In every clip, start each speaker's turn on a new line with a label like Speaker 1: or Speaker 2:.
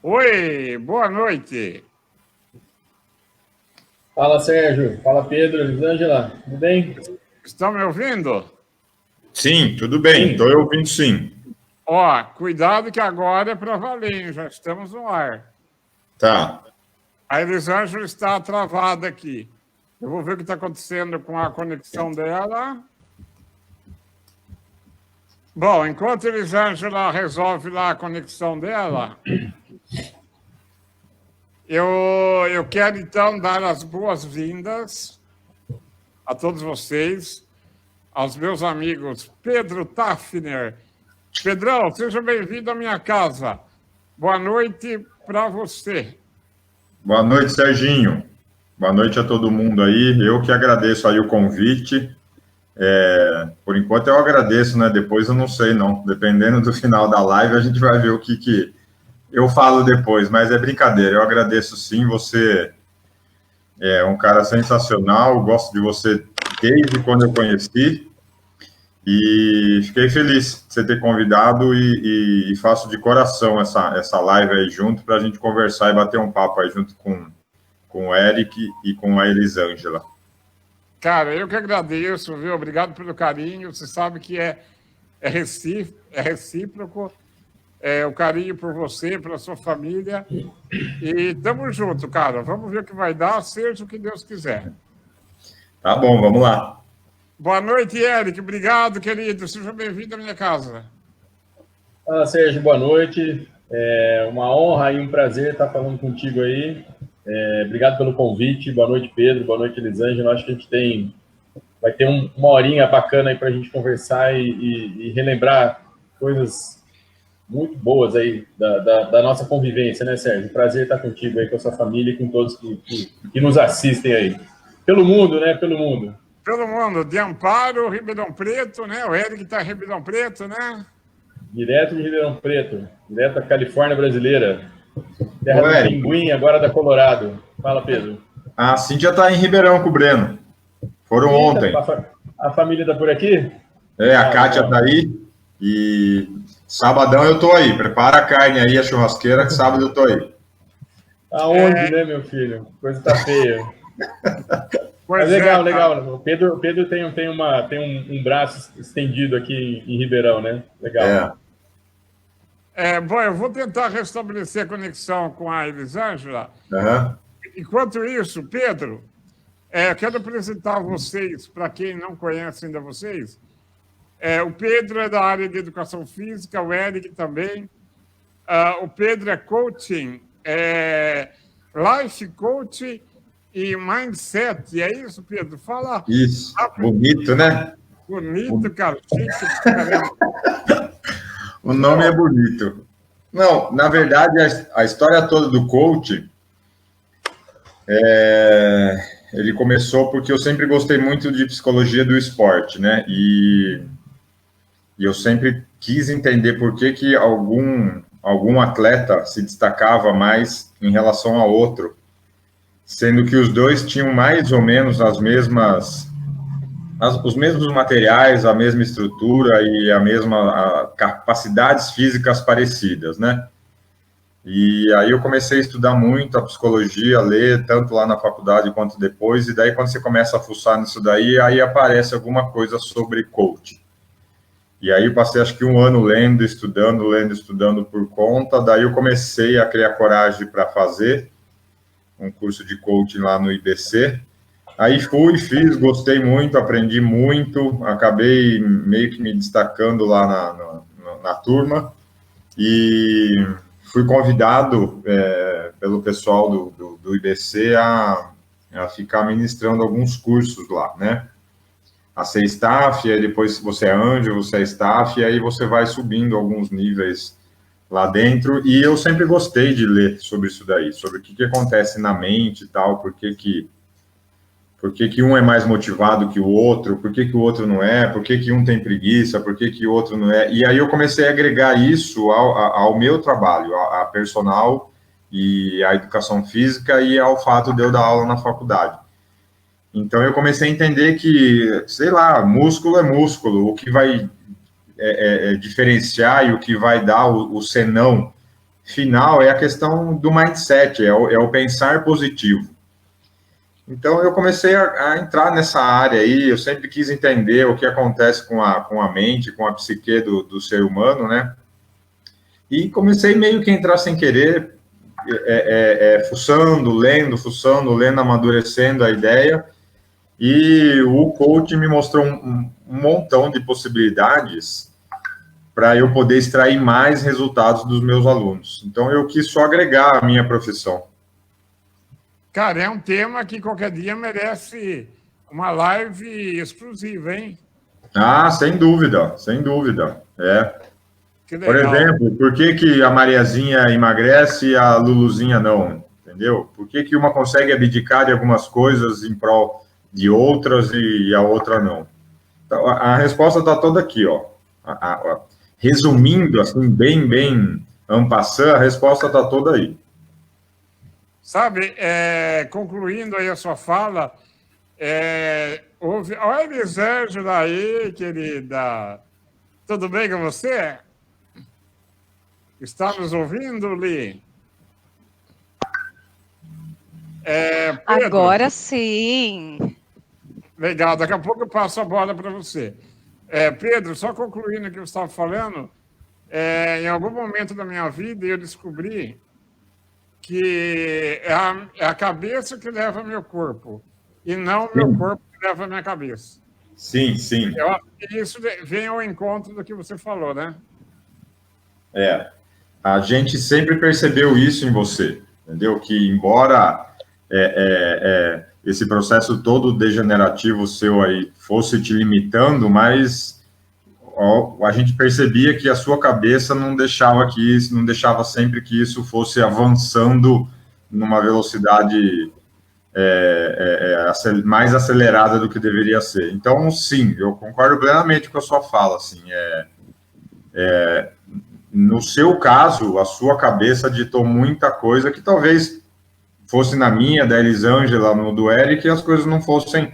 Speaker 1: Oi, boa noite.
Speaker 2: Fala, Sérgio. Fala, Pedro. Elisângela, tudo bem?
Speaker 1: Estão me ouvindo?
Speaker 3: Sim, tudo bem. Estou ouvindo sim.
Speaker 1: Ó, cuidado que agora é para valer, hein? Já estamos no ar.
Speaker 3: Tá.
Speaker 1: A Elisângela está travada aqui. Eu vou ver o que está acontecendo com a conexão dela. Bom, enquanto a Elisângela resolve lá a conexão dela, eu quero então dar as boas-vindas a todos vocês, aos meus amigos Pedro Tafner. Pedrão, seja bem-vindo à minha casa. Boa noite para você.
Speaker 3: Boa noite, Serginho. Boa noite a todo mundo aí. Eu que agradeço aí o convite. Por enquanto eu agradeço, né? Depois eu não sei, não. Dependendo do final da live, a gente vai ver o que eu falo depois. Mas é brincadeira, eu agradeço sim. Você é um cara sensacional. Gosto de você desde quando eu conheci. E fiquei feliz de você ter convidado e faço de coração essa live aí junto para a gente conversar e bater um papo aí junto com o Eric e com a Elisângela.
Speaker 1: Cara, eu que agradeço, viu? Obrigado pelo carinho. Você sabe que é recíproco o carinho por você, pela sua família. E tamo junto, cara. Vamos ver o que vai dar, seja o que Deus quiser.
Speaker 3: Tá bom, vamos lá.
Speaker 1: Boa noite, Eric. Obrigado, querido. Seja bem-vindo à minha casa.
Speaker 2: Fala, Sérgio. Boa noite. É uma honra e um prazer estar falando contigo aí. Obrigado pelo convite. Boa noite, Pedro. Boa noite, Elisângela. Acho que a gente vai ter uma horinha bacana aí para a gente conversar e relembrar coisas muito boas aí da nossa convivência, né, Sérgio? Prazer estar contigo aí, com a sua família e com todos que nos assistem aí. Pelo mundo, né? Pelo mundo.
Speaker 1: Pelo mundo, de Amparo, Ribeirão Preto, né? O Eric está em Ribeirão Preto, né?
Speaker 2: Direto de Ribeirão Preto, direto da Califórnia brasileira. Terra do Pinguim, agora da Colorado. Fala, Pedro.
Speaker 3: A Cíntia está em Ribeirão com o Breno. Foram ontem.
Speaker 2: A família está por aqui?
Speaker 3: A Kátia está aí. E sabadão eu tô aí. Prepara a carne aí, a churrasqueira, que sábado eu tô aí.
Speaker 2: Aonde, né, meu filho? Coisa tá feia. Mas legal. O Pedro tem um braço estendido aqui em Ribeirão, né? Legal.
Speaker 1: Bom, eu vou tentar restabelecer a conexão com a Elisângela.
Speaker 3: Uhum.
Speaker 1: Enquanto isso, Pedro, eu quero apresentar vocês, para quem não conhece ainda vocês. O Pedro é da área de educação física, o Eric também. O Pedro é coaching, life coach e mindset. É isso, Pedro? Fala.
Speaker 3: Isso, bonito, né?
Speaker 1: Bonito, cara. Chique,
Speaker 3: o nome é bonito. Não, na verdade, a história toda do coach, ele começou porque eu sempre gostei muito de psicologia do esporte, né? E eu sempre quis entender por que algum atleta se destacava mais em relação ao outro, sendo que os dois tinham mais ou menos os mesmos materiais, a mesma estrutura e capacidades físicas parecidas, né? E aí eu comecei a estudar muito a psicologia, ler tanto lá na faculdade quanto depois, e daí quando você começa a fuçar nisso daí, aí aparece alguma coisa sobre coaching. E aí eu passei acho que um ano lendo, estudando por conta, daí eu comecei a criar coragem para fazer um curso de coaching lá no IBC. Aí fiz, gostei muito, aprendi muito, acabei meio que me destacando lá na turma e fui convidado pelo pessoal do IBC a ficar ministrando alguns cursos lá, né? A ser staff, aí depois você é anjo, você é staff, e aí você vai subindo alguns níveis lá dentro, e eu sempre gostei de ler sobre isso daí, sobre o que acontece na mente e tal, por que um é mais motivado que o outro, por que o outro não é, por que um tem preguiça, por que o outro não é, e aí eu comecei a agregar isso ao meu trabalho, a personal e a educação física e ao fato de eu dar aula na faculdade. Então eu comecei a entender que, sei lá, músculo é músculo, o que vai diferenciar e o que vai dar o senão final é a questão do mindset, é o pensar positivo. Então, eu comecei a entrar nessa área aí, eu sempre quis entender o que acontece com a mente, com a psique do ser humano, né? E comecei meio que a entrar sem querer, fuçando, lendo, amadurecendo a ideia, e o coach me mostrou um montão de possibilidades para eu poder extrair mais resultados dos meus alunos. Então, eu quis só agregar a minha profissão.
Speaker 1: Cara, é um tema que qualquer dia merece uma live exclusiva, hein?
Speaker 3: Ah, sem dúvida, sem dúvida.
Speaker 1: Que
Speaker 3: Por
Speaker 1: legal.
Speaker 3: exemplo, por que a Mariazinha emagrece e a Luluzinha não? Entendeu? Por que uma consegue abdicar de algumas coisas em prol de outras e a outra não? Então, a resposta está toda aqui, ó. Resumindo, assim, bem en passant, a resposta está toda aí.
Speaker 1: Sabe, concluindo aí a sua fala, olha a Elisângela aí, querida. Tudo bem com você? Está nos ouvindo, Li? Pedro,
Speaker 4: Agora sim.
Speaker 1: legal, daqui a pouco eu passo a bola para você. Pedro, só concluindo o que você estava falando, em algum momento da minha vida eu descobri que é a cabeça que leva meu corpo, e não o meu corpo que leva a minha cabeça.
Speaker 3: Sim, sim.
Speaker 1: Eu acho que isso vem ao encontro do que você falou, né?
Speaker 3: A gente sempre percebeu isso em você, entendeu? Que embora esse processo todo degenerativo seu aí fosse te limitando, mas a gente percebia que a sua cabeça não deixava sempre que isso fosse avançando numa velocidade mais acelerada do que deveria ser. Então, sim, eu concordo plenamente com a sua fala, assim, no seu caso, a sua cabeça ditou muita coisa que talvez fosse na minha, da Elisângela, no do Eric, e as coisas não fossem,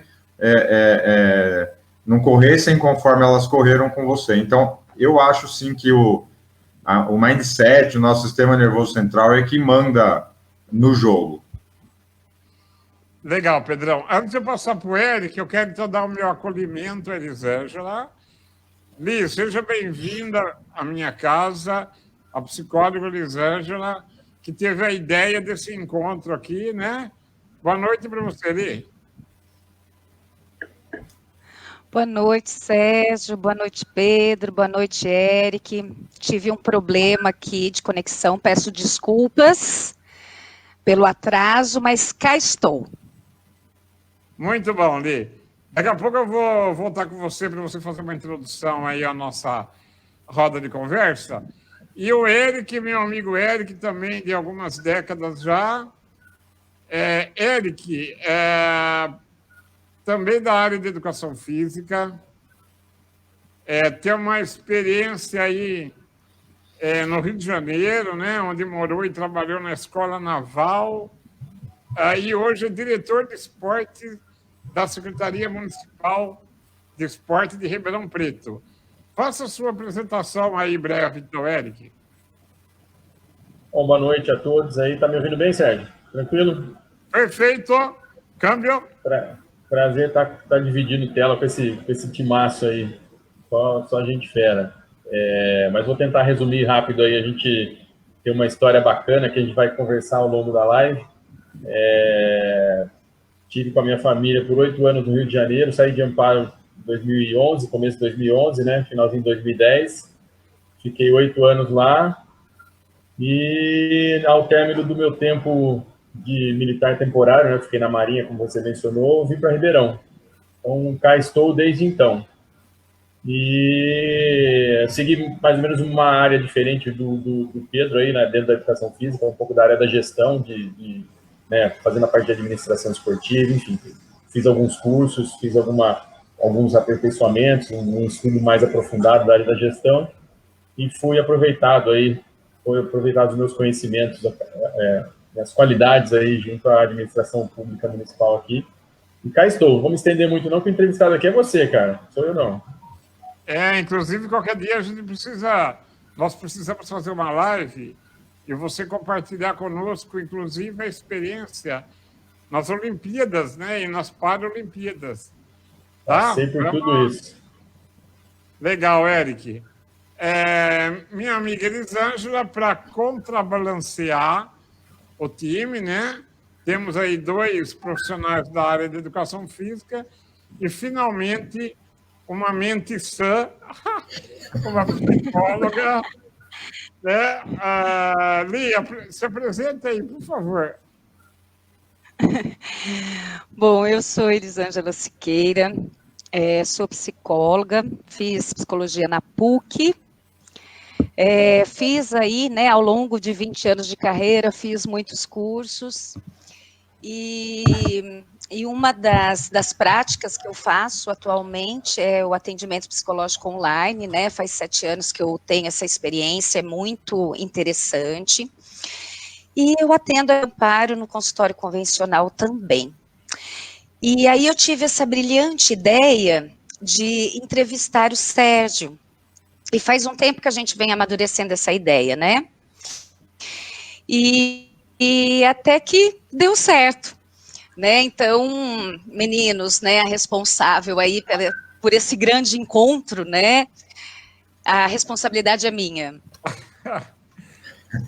Speaker 3: não corressem conforme elas correram com você. Então, eu acho, sim, que o mindset, o nosso sistema nervoso central é que manda no jogo.
Speaker 1: Legal, Pedrão. Antes de eu passar para o Eric, eu quero então dar o meu acolhimento à Elisângela. Li, seja bem-vinda à minha casa, a psicóloga Elisângela, que teve a ideia desse encontro aqui, né? Boa noite para você, Li.
Speaker 4: Boa noite, Sérgio. Boa noite, Pedro. Boa noite, Eric. Tive um problema aqui de conexão. Peço desculpas pelo atraso, mas cá estou.
Speaker 1: Muito bom, Li. Daqui a pouco eu vou voltar com você para você fazer uma introdução aí à nossa roda de conversa. E o Eric, meu amigo Eric, também de algumas décadas já. Eric, também da área de educação física, tem uma experiência aí no Rio de Janeiro, né, onde morou e trabalhou na Escola Naval, e hoje é diretor de esporte da Secretaria Municipal de Esporte de Ribeirão Preto. Faça a sua apresentação aí breve, então, Eric.
Speaker 2: Bom, boa noite a todos aí. Tá me ouvindo bem, Sérgio? Tranquilo?
Speaker 1: Perfeito. Câmbio.
Speaker 2: Prazer estar dividindo tela com esse timaço aí. Só gente fera. Mas vou tentar resumir rápido aí. A gente tem uma história bacana que a gente vai conversar ao longo da live. Estive com a minha família por 8 anos no Rio de Janeiro, saí de Amparo em 2011, começo de 2011, né? Finalzinho de 2010. Fiquei 8 anos lá e ao término do meu tempo de militar temporário, né? Fiquei na Marinha, como você mencionou, vim para Ribeirão. Então, cá estou desde então. E segui mais ou menos uma área diferente do Pedro aí, né? Dentro da educação física, um pouco da área da gestão, né, fazendo a parte de administração esportiva, enfim, fiz alguns cursos, fiz alguns aperfeiçoamentos, um estudo mais aprofundado da área da gestão e fui aproveitado os meus conhecimentos, as qualidades aí junto à administração pública municipal aqui. E cá estou, vou me estender muito não, que o entrevistado aqui é você, cara, sou eu não.
Speaker 1: Inclusive, qualquer dia nós precisamos fazer uma live e você compartilhar conosco, inclusive, a experiência nas Olimpíadas, né, e nas Paralimpíadas. Tá?
Speaker 2: Passei por tudo isso.
Speaker 1: Legal, Eric. Minha amiga Elisângela, para contrabalancear o time, né? Temos aí 2 profissionais da área de educação física e, finalmente, uma mente sã, uma psicóloga. Né? Lia, se apresenta aí, por favor.
Speaker 4: Bom, eu sou Elisângela Siqueira, sou psicóloga, fiz psicologia na PUC, fiz aí, né, ao longo de 20 anos de carreira, fiz muitos cursos, e uma das práticas que eu faço atualmente é o atendimento psicológico online, né, faz 7 anos que eu tenho essa experiência, é muito interessante, e eu atendo amparo no consultório convencional também. E aí eu tive essa brilhante ideia de entrevistar o Sérgio, e faz um tempo que a gente vem amadurecendo essa ideia, né? E até que deu certo, né? Então, meninos, né, a responsável aí por esse grande encontro, né? A responsabilidade é minha.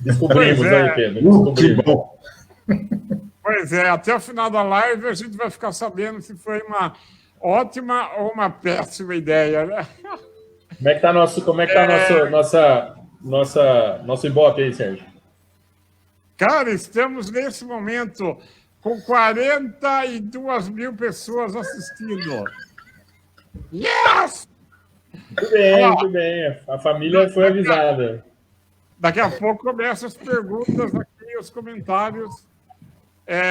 Speaker 2: Descobrimos aí, Pedro.
Speaker 3: Que bom.
Speaker 1: Pois é, até o final da live a gente vai ficar sabendo se foi uma ótima ou uma péssima ideia, né?
Speaker 2: Como é que tá nosso Ibope aí, Sérgio?
Speaker 1: Cara, estamos nesse momento com 42 mil pessoas assistindo. Yes!
Speaker 2: Muito bem. A família foi avisada.
Speaker 1: Daqui a pouco começam as perguntas aqui, os comentários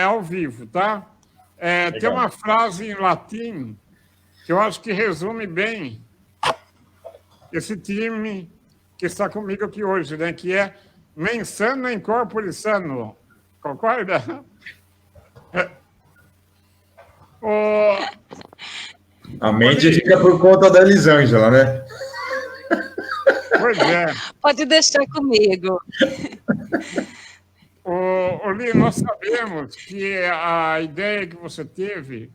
Speaker 1: ao vivo, tá? Tem uma frase em latim que eu acho que resume bem esse time que está comigo aqui hoje, né? Que é mens sana in corpore sano. Concorda?
Speaker 3: A mente fica por conta da Elisângela, né?
Speaker 1: Pois é.
Speaker 4: Pode deixar comigo.
Speaker 1: Li, nós sabemos que a ideia que você teve,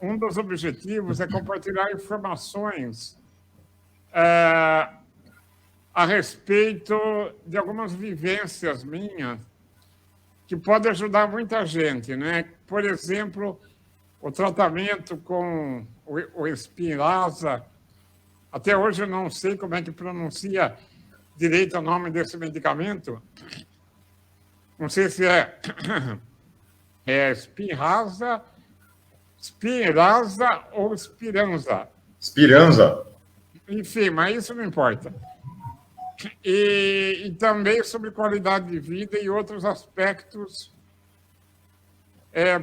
Speaker 1: um dos objetivos é compartilhar informações a respeito de algumas vivências minhas que podem ajudar muita gente, né? Por exemplo, o tratamento com o Spinraza. Até hoje eu não sei como é que pronuncia direito o nome desse medicamento. Não sei se é Spinraza ou Spiranza.
Speaker 3: Spiranza.
Speaker 1: Enfim, mas isso não importa. E também sobre qualidade de vida e outros aspectos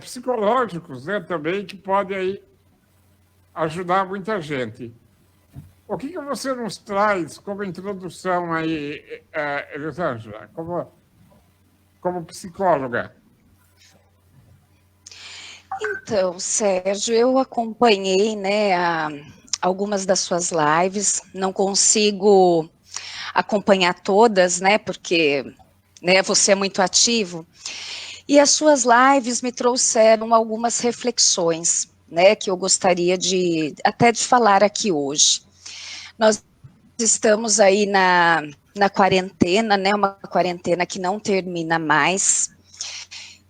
Speaker 1: psicológicos, né, também, que podem aí ajudar muita gente. O que você nos traz como introdução aí, Elisângela, como psicóloga?
Speaker 4: Então, Sérgio, eu acompanhei, né, algumas das suas lives, não consigo acompanhar todas, né, porque, né, você é muito ativo, e as suas lives me trouxeram algumas reflexões, né, que eu gostaria até de falar aqui hoje. Nós estamos aí na quarentena, né, uma quarentena que não termina mais,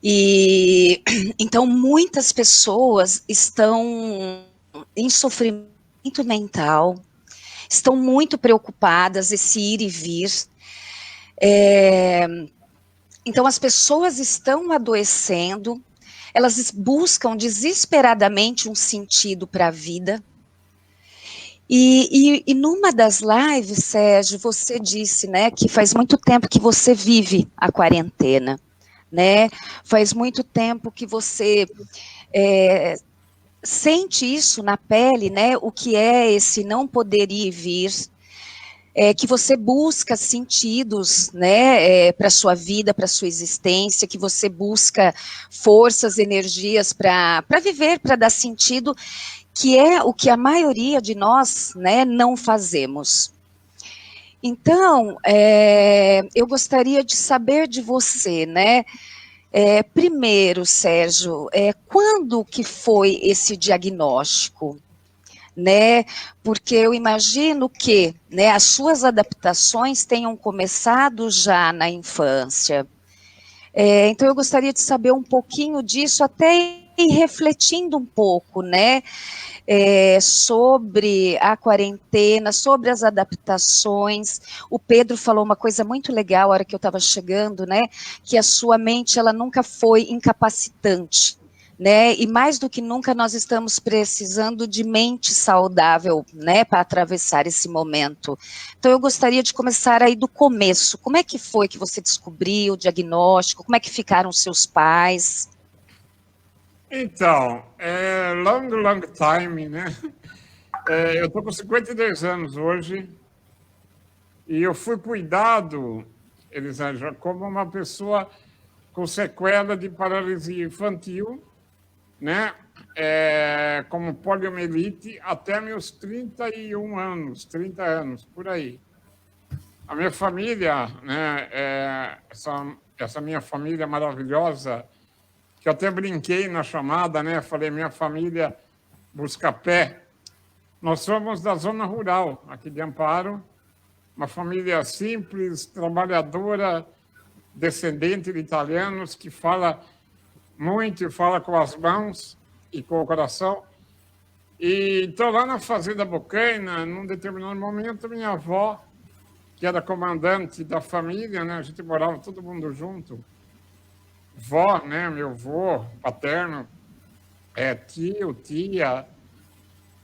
Speaker 4: e então muitas pessoas estão em sofrimento mental, estão muito preocupadas, esse ir e vir, então as pessoas estão adoecendo, elas buscam desesperadamente um sentido para a vida. E numa das lives, Sérgio, você disse, né, que faz muito tempo que você vive a quarentena, né? Faz muito tempo que você sente isso na pele, né? O que é esse não poder ir e vir, que você busca sentidos, né, para a sua vida, para a sua existência, que você busca forças, energias para viver, para dar sentido, que é o que a maioria de nós, né, não fazemos. Então, eu gostaria de saber de você, né? Primeiro, Sérgio, quando que foi esse diagnóstico? Né? Porque eu imagino que, né, as suas adaptações tenham começado já na infância. Então, eu gostaria de saber um pouquinho disso, até ir refletindo um pouco, né? Sobre a quarentena, sobre as adaptações. O Pedro falou uma coisa muito legal a hora que eu estava chegando, né? Que a sua mente ela nunca foi incapacitante. Né? E mais do que nunca nós estamos precisando de mente saudável, né, para atravessar esse momento. Então eu gostaria de começar aí do começo. Como é que foi que você descobriu o diagnóstico? Como é que ficaram seus pais?
Speaker 1: Então, long time, né? Eu estou com 52 anos hoje e eu fui cuidado, Elisângela, como uma pessoa com sequela de paralisia infantil, né? Como poliomielite, até meus 31 anos, 30 anos, por aí. A minha família, né? Essa minha família maravilhosa, que eu até brinquei na chamada, né? Falei, minha família Buscapé. Nós somos da zona rural, aqui de Amparo, uma família simples, trabalhadora, descendente de italianos, que fala muito, fala com as mãos e com o coração. E então, lá na Fazenda Bocaina, num determinado momento, minha avó, que era comandante da família, né? A gente morava todo mundo junto, vó, né? Meu avô paterno, tio, tia,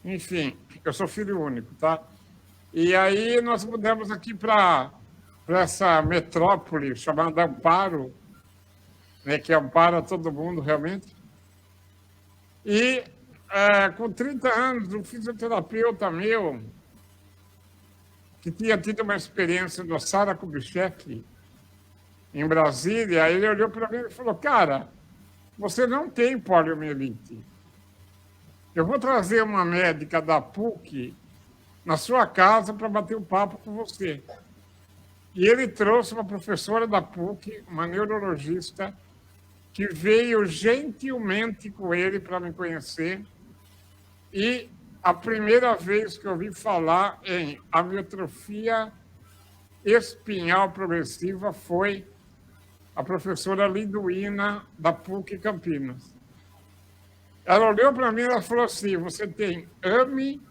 Speaker 1: enfim, eu sou filho único, tá? E aí nós mudamos aqui para essa metrópole chamada Amparo, né, que ampara todo mundo realmente. E com 30 anos, um fisioterapeuta meu, que tinha tido uma experiência no Sara Kubitschek, em Brasília, ele olhou para mim e falou, cara, você não tem poliomielite. Eu vou trazer uma médica da PUC na sua casa para bater um papo com você. E ele trouxe uma professora da PUC, uma neurologista, que veio gentilmente com ele para me conhecer. E a primeira vez que eu ouvi falar em amiotrofia espinhal progressiva foi a professora Liduína, da PUC Campinas. Ela olhou para mim e falou assim, você tem AMI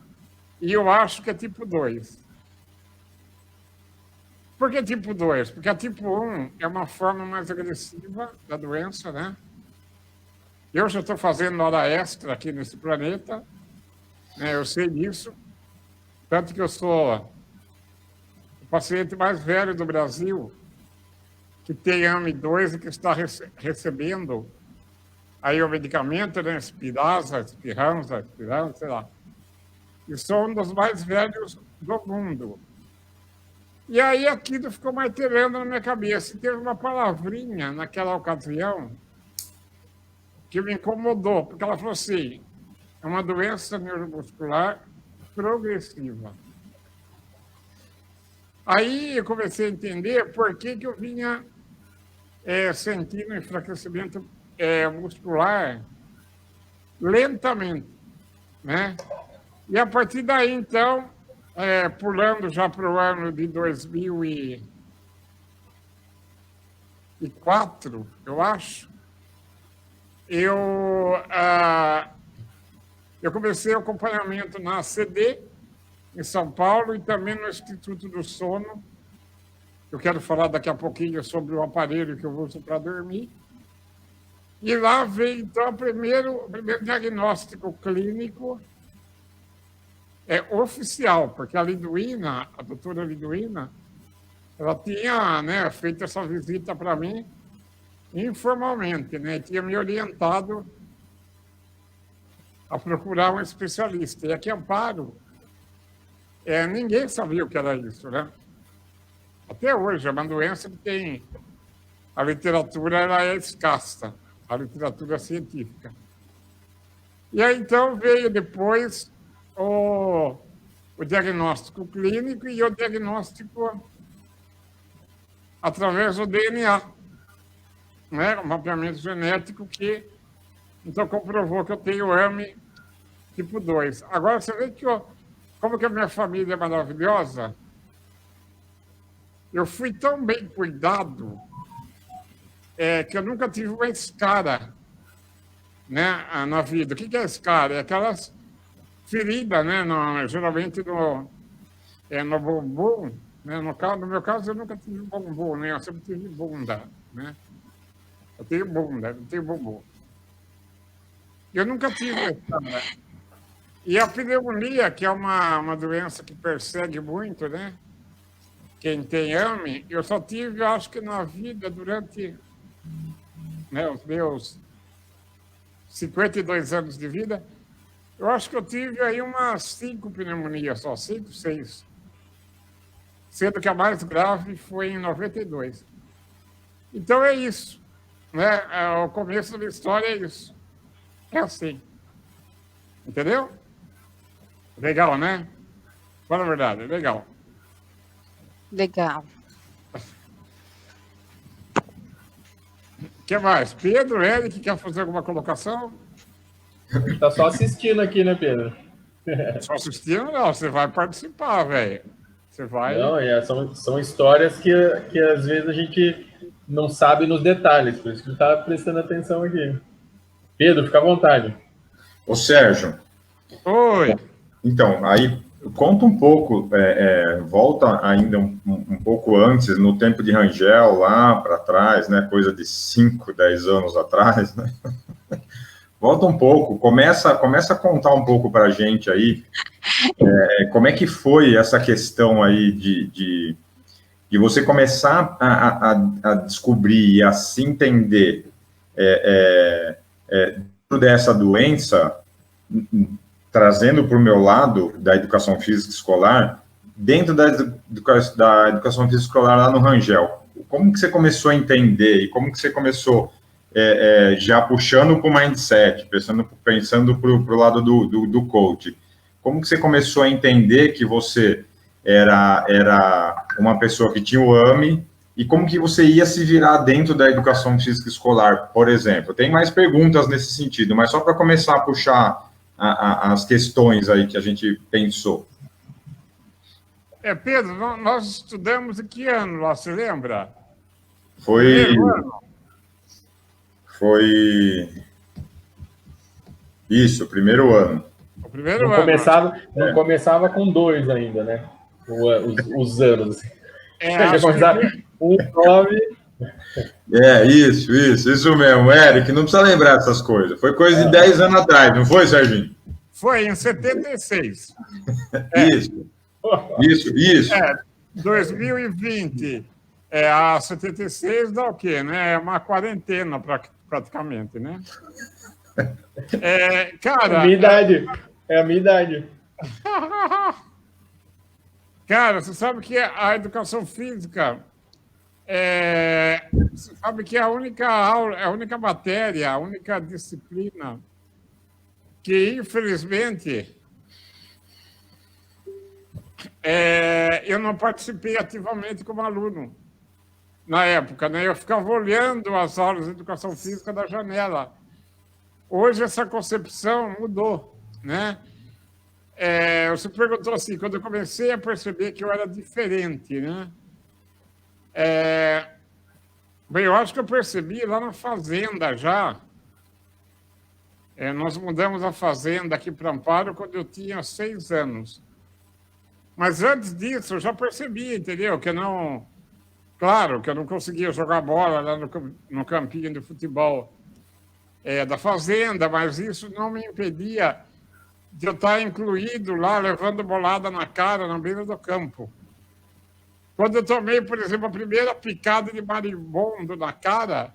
Speaker 1: e eu acho que é tipo 2. Por que tipo 2? Porque a tipo 1 é uma forma mais agressiva da doença, né? Eu já estou fazendo hora extra aqui nesse planeta, né? Eu sei disso, tanto que eu sou o paciente mais velho do Brasil que tem AMI2 e que está recebendo aí o medicamento, né? Spinraza, sei lá. E sou um dos mais velhos do mundo. E aí aquilo ficou martelando na minha cabeça. E teve uma palavrinha naquela ocasião que me incomodou, porque ela falou assim, é uma doença neuromuscular progressiva. Aí eu comecei a entender por que eu vinha sentindo enfraquecimento muscular lentamente, né? E a partir daí, então, pulando já para o ano de 2004, eu acho, eu comecei o acompanhamento na ACD, em São Paulo, e também no Instituto do Sono. Eu quero falar daqui a pouquinho sobre o aparelho que eu uso para dormir. E lá veio, então, o primeiro diagnóstico clínico oficial, porque a Liduína, a doutora Liduína, ela tinha, né, feito essa visita para mim informalmente, né, tinha me orientado a procurar um especialista. E aqui em Amparo, ninguém sabia o que era isso, né? Até hoje, é uma doença que tem... A literatura ela é escassa, a literatura científica. E aí, então, veio depois o diagnóstico clínico e o diagnóstico através do DNA, né? O mapeamento genético que então comprovou que eu tenho AME tipo 2. Agora você vê que como que a minha família é maravilhosa, eu fui tão bem cuidado que eu nunca tive uma escara, né, na vida. O que é escara? É aquelas feridas, né, geralmente no bumbum, né, no meu caso eu nunca tive bumbum, né, eu sempre tive bunda, né. Eu tenho bunda, não tenho bumbum. Eu nunca tive escara. E a pneumonia, que é uma doença que persegue muito, né, quem tem AME, eu só tive, acho que na vida, durante, né, os meus 52 anos de vida, eu acho que eu tive aí umas 5 pneumonias só, 5, 6. Sendo que a mais grave foi em 92. Então é isso, né? O começo da história é isso. É assim. Entendeu? Legal, né? Fala a verdade, legal.
Speaker 4: Legal.
Speaker 1: O que mais? Pedro, Eric, quer fazer alguma colocação?
Speaker 2: Tá só assistindo aqui, né, Pedro?
Speaker 1: Só assistindo, não. Você vai participar, velho. Você vai...
Speaker 2: Não, são histórias que às vezes a gente não sabe nos detalhes, por isso que ele tá prestando atenção aqui. Pedro, fica à vontade.
Speaker 3: Ô, Sérgio.
Speaker 1: Oi.
Speaker 3: Então, aí conta um pouco, volta ainda um pouco antes, no tempo de Rangel, lá para trás, né, coisa de 5, 10 anos atrás, né? Volta um pouco, começa a contar um pouco para a gente aí, como é que foi essa questão aí de você começar a descobrir e a se entender dentro dessa doença, trazendo para o meu lado da educação física escolar, dentro da educação física escolar lá no Rangel. Como que você começou a entender e como que você começou já puxando para o mindset, pensando para o lado do coach? Como que você começou a entender que você era uma pessoa que tinha o AME e como que você ia se virar dentro da educação física escolar, por exemplo? Tem mais perguntas nesse sentido, mas só para começar a puxar as questões aí que a gente pensou.
Speaker 1: Pedro, nós estudamos em que ano lá, você lembra?
Speaker 3: Foi isso, primeiro ano.
Speaker 1: O primeiro
Speaker 2: Não
Speaker 1: ano.
Speaker 2: começava com 2 ainda, né? Os anos.
Speaker 1: Acho
Speaker 2: começava
Speaker 1: que...
Speaker 2: 1, 9...
Speaker 3: Isso mesmo, Eric, não precisa lembrar dessas coisas. Foi coisa de 10 anos atrás, não foi, Serginho?
Speaker 1: Foi em 76.
Speaker 3: Isso.
Speaker 1: 2020, a 76 dá o quê, né? É uma quarentena, praticamente, né? Cara...
Speaker 2: É a minha idade.
Speaker 1: Cara, você sabe que a educação física... Você sabe que é a única aula, a única matéria, a única disciplina que, infelizmente, eu não participei ativamente como aluno na época, né? Eu ficava olhando as aulas de educação física da janela. Hoje essa concepção mudou, né? Você perguntou assim, quando eu comecei a perceber que eu era diferente, né? Bem, eu acho que eu percebi lá na fazenda já. Nós mudamos a fazenda aqui para Amparo quando eu tinha 6 anos. Mas antes disso eu já percebi, entendeu? Claro, que eu não conseguia jogar bola lá no campinho de futebol da fazenda, mas isso não me impedia de eu estar incluído lá, levando bolada na cara, na beira do campo. Quando eu tomei, por exemplo, a primeira picada de marimbondo na cara,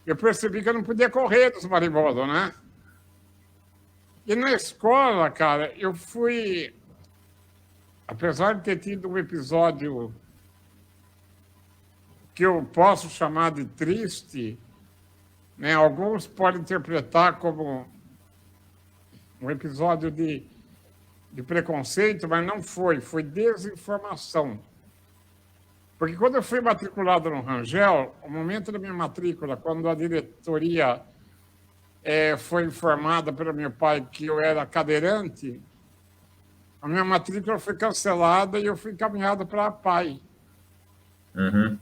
Speaker 1: eu percebi que eu não podia correr dos marimbondos, né? E na escola, cara, eu fui... Apesar de ter tido um episódio que eu posso chamar de triste, né? Alguns podem interpretar como um episódio de de preconceito, mas não foi desinformação. Porque quando eu fui matriculado no Rangel, o momento da minha matrícula, quando a diretoria foi informada pelo meu pai que eu era cadeirante, a minha matrícula foi cancelada e eu fui encaminhado para a PAI.
Speaker 3: Uhum.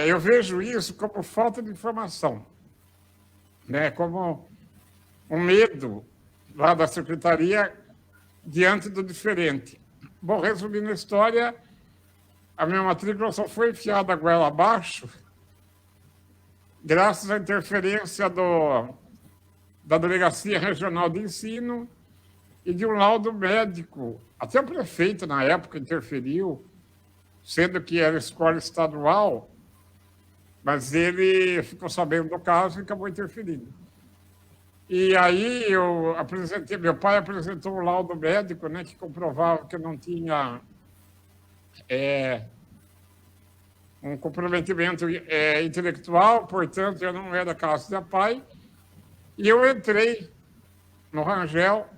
Speaker 1: Eu vejo isso como falta de informação, né? Como um medo lá da secretaria diante do diferente. Bom, resumindo a história, a minha matrícula só foi enfiada a goela abaixo graças à interferência da Delegacia Regional de Ensino e de um laudo médico. Até o prefeito, na época, interferiu, sendo que era escola estadual, mas ele ficou sabendo do caso e acabou interferindo. E aí meu pai apresentou um laudo médico, né, que comprovava que eu não tinha um comprometimento intelectual, portanto, eu não era classe da PAI, e eu entrei no Rangel,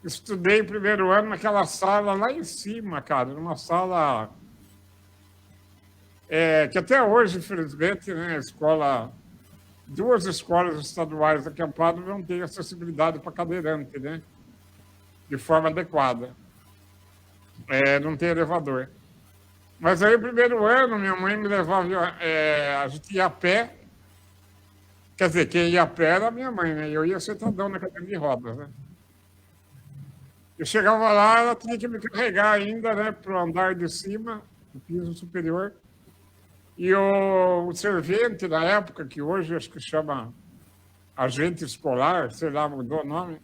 Speaker 1: estudei o primeiro ano naquela sala lá em cima, cara, numa sala que até hoje, infelizmente, né, duas escolas estaduais aqui em Amparo não têm acessibilidade para cadeirante, né, de forma adequada. Não tem elevador. Mas aí, o primeiro ano, minha mãe me levava, a gente ia a pé, quer dizer, quem ia a pé era a minha mãe, né, eu ia sentadão na cadeira de rodas, né. Eu chegava lá, ela tinha que me carregar ainda, né, para o andar de cima, o piso superior. E o servente, na época, que hoje acho que chama agente escolar, sei lá, mudou o nome,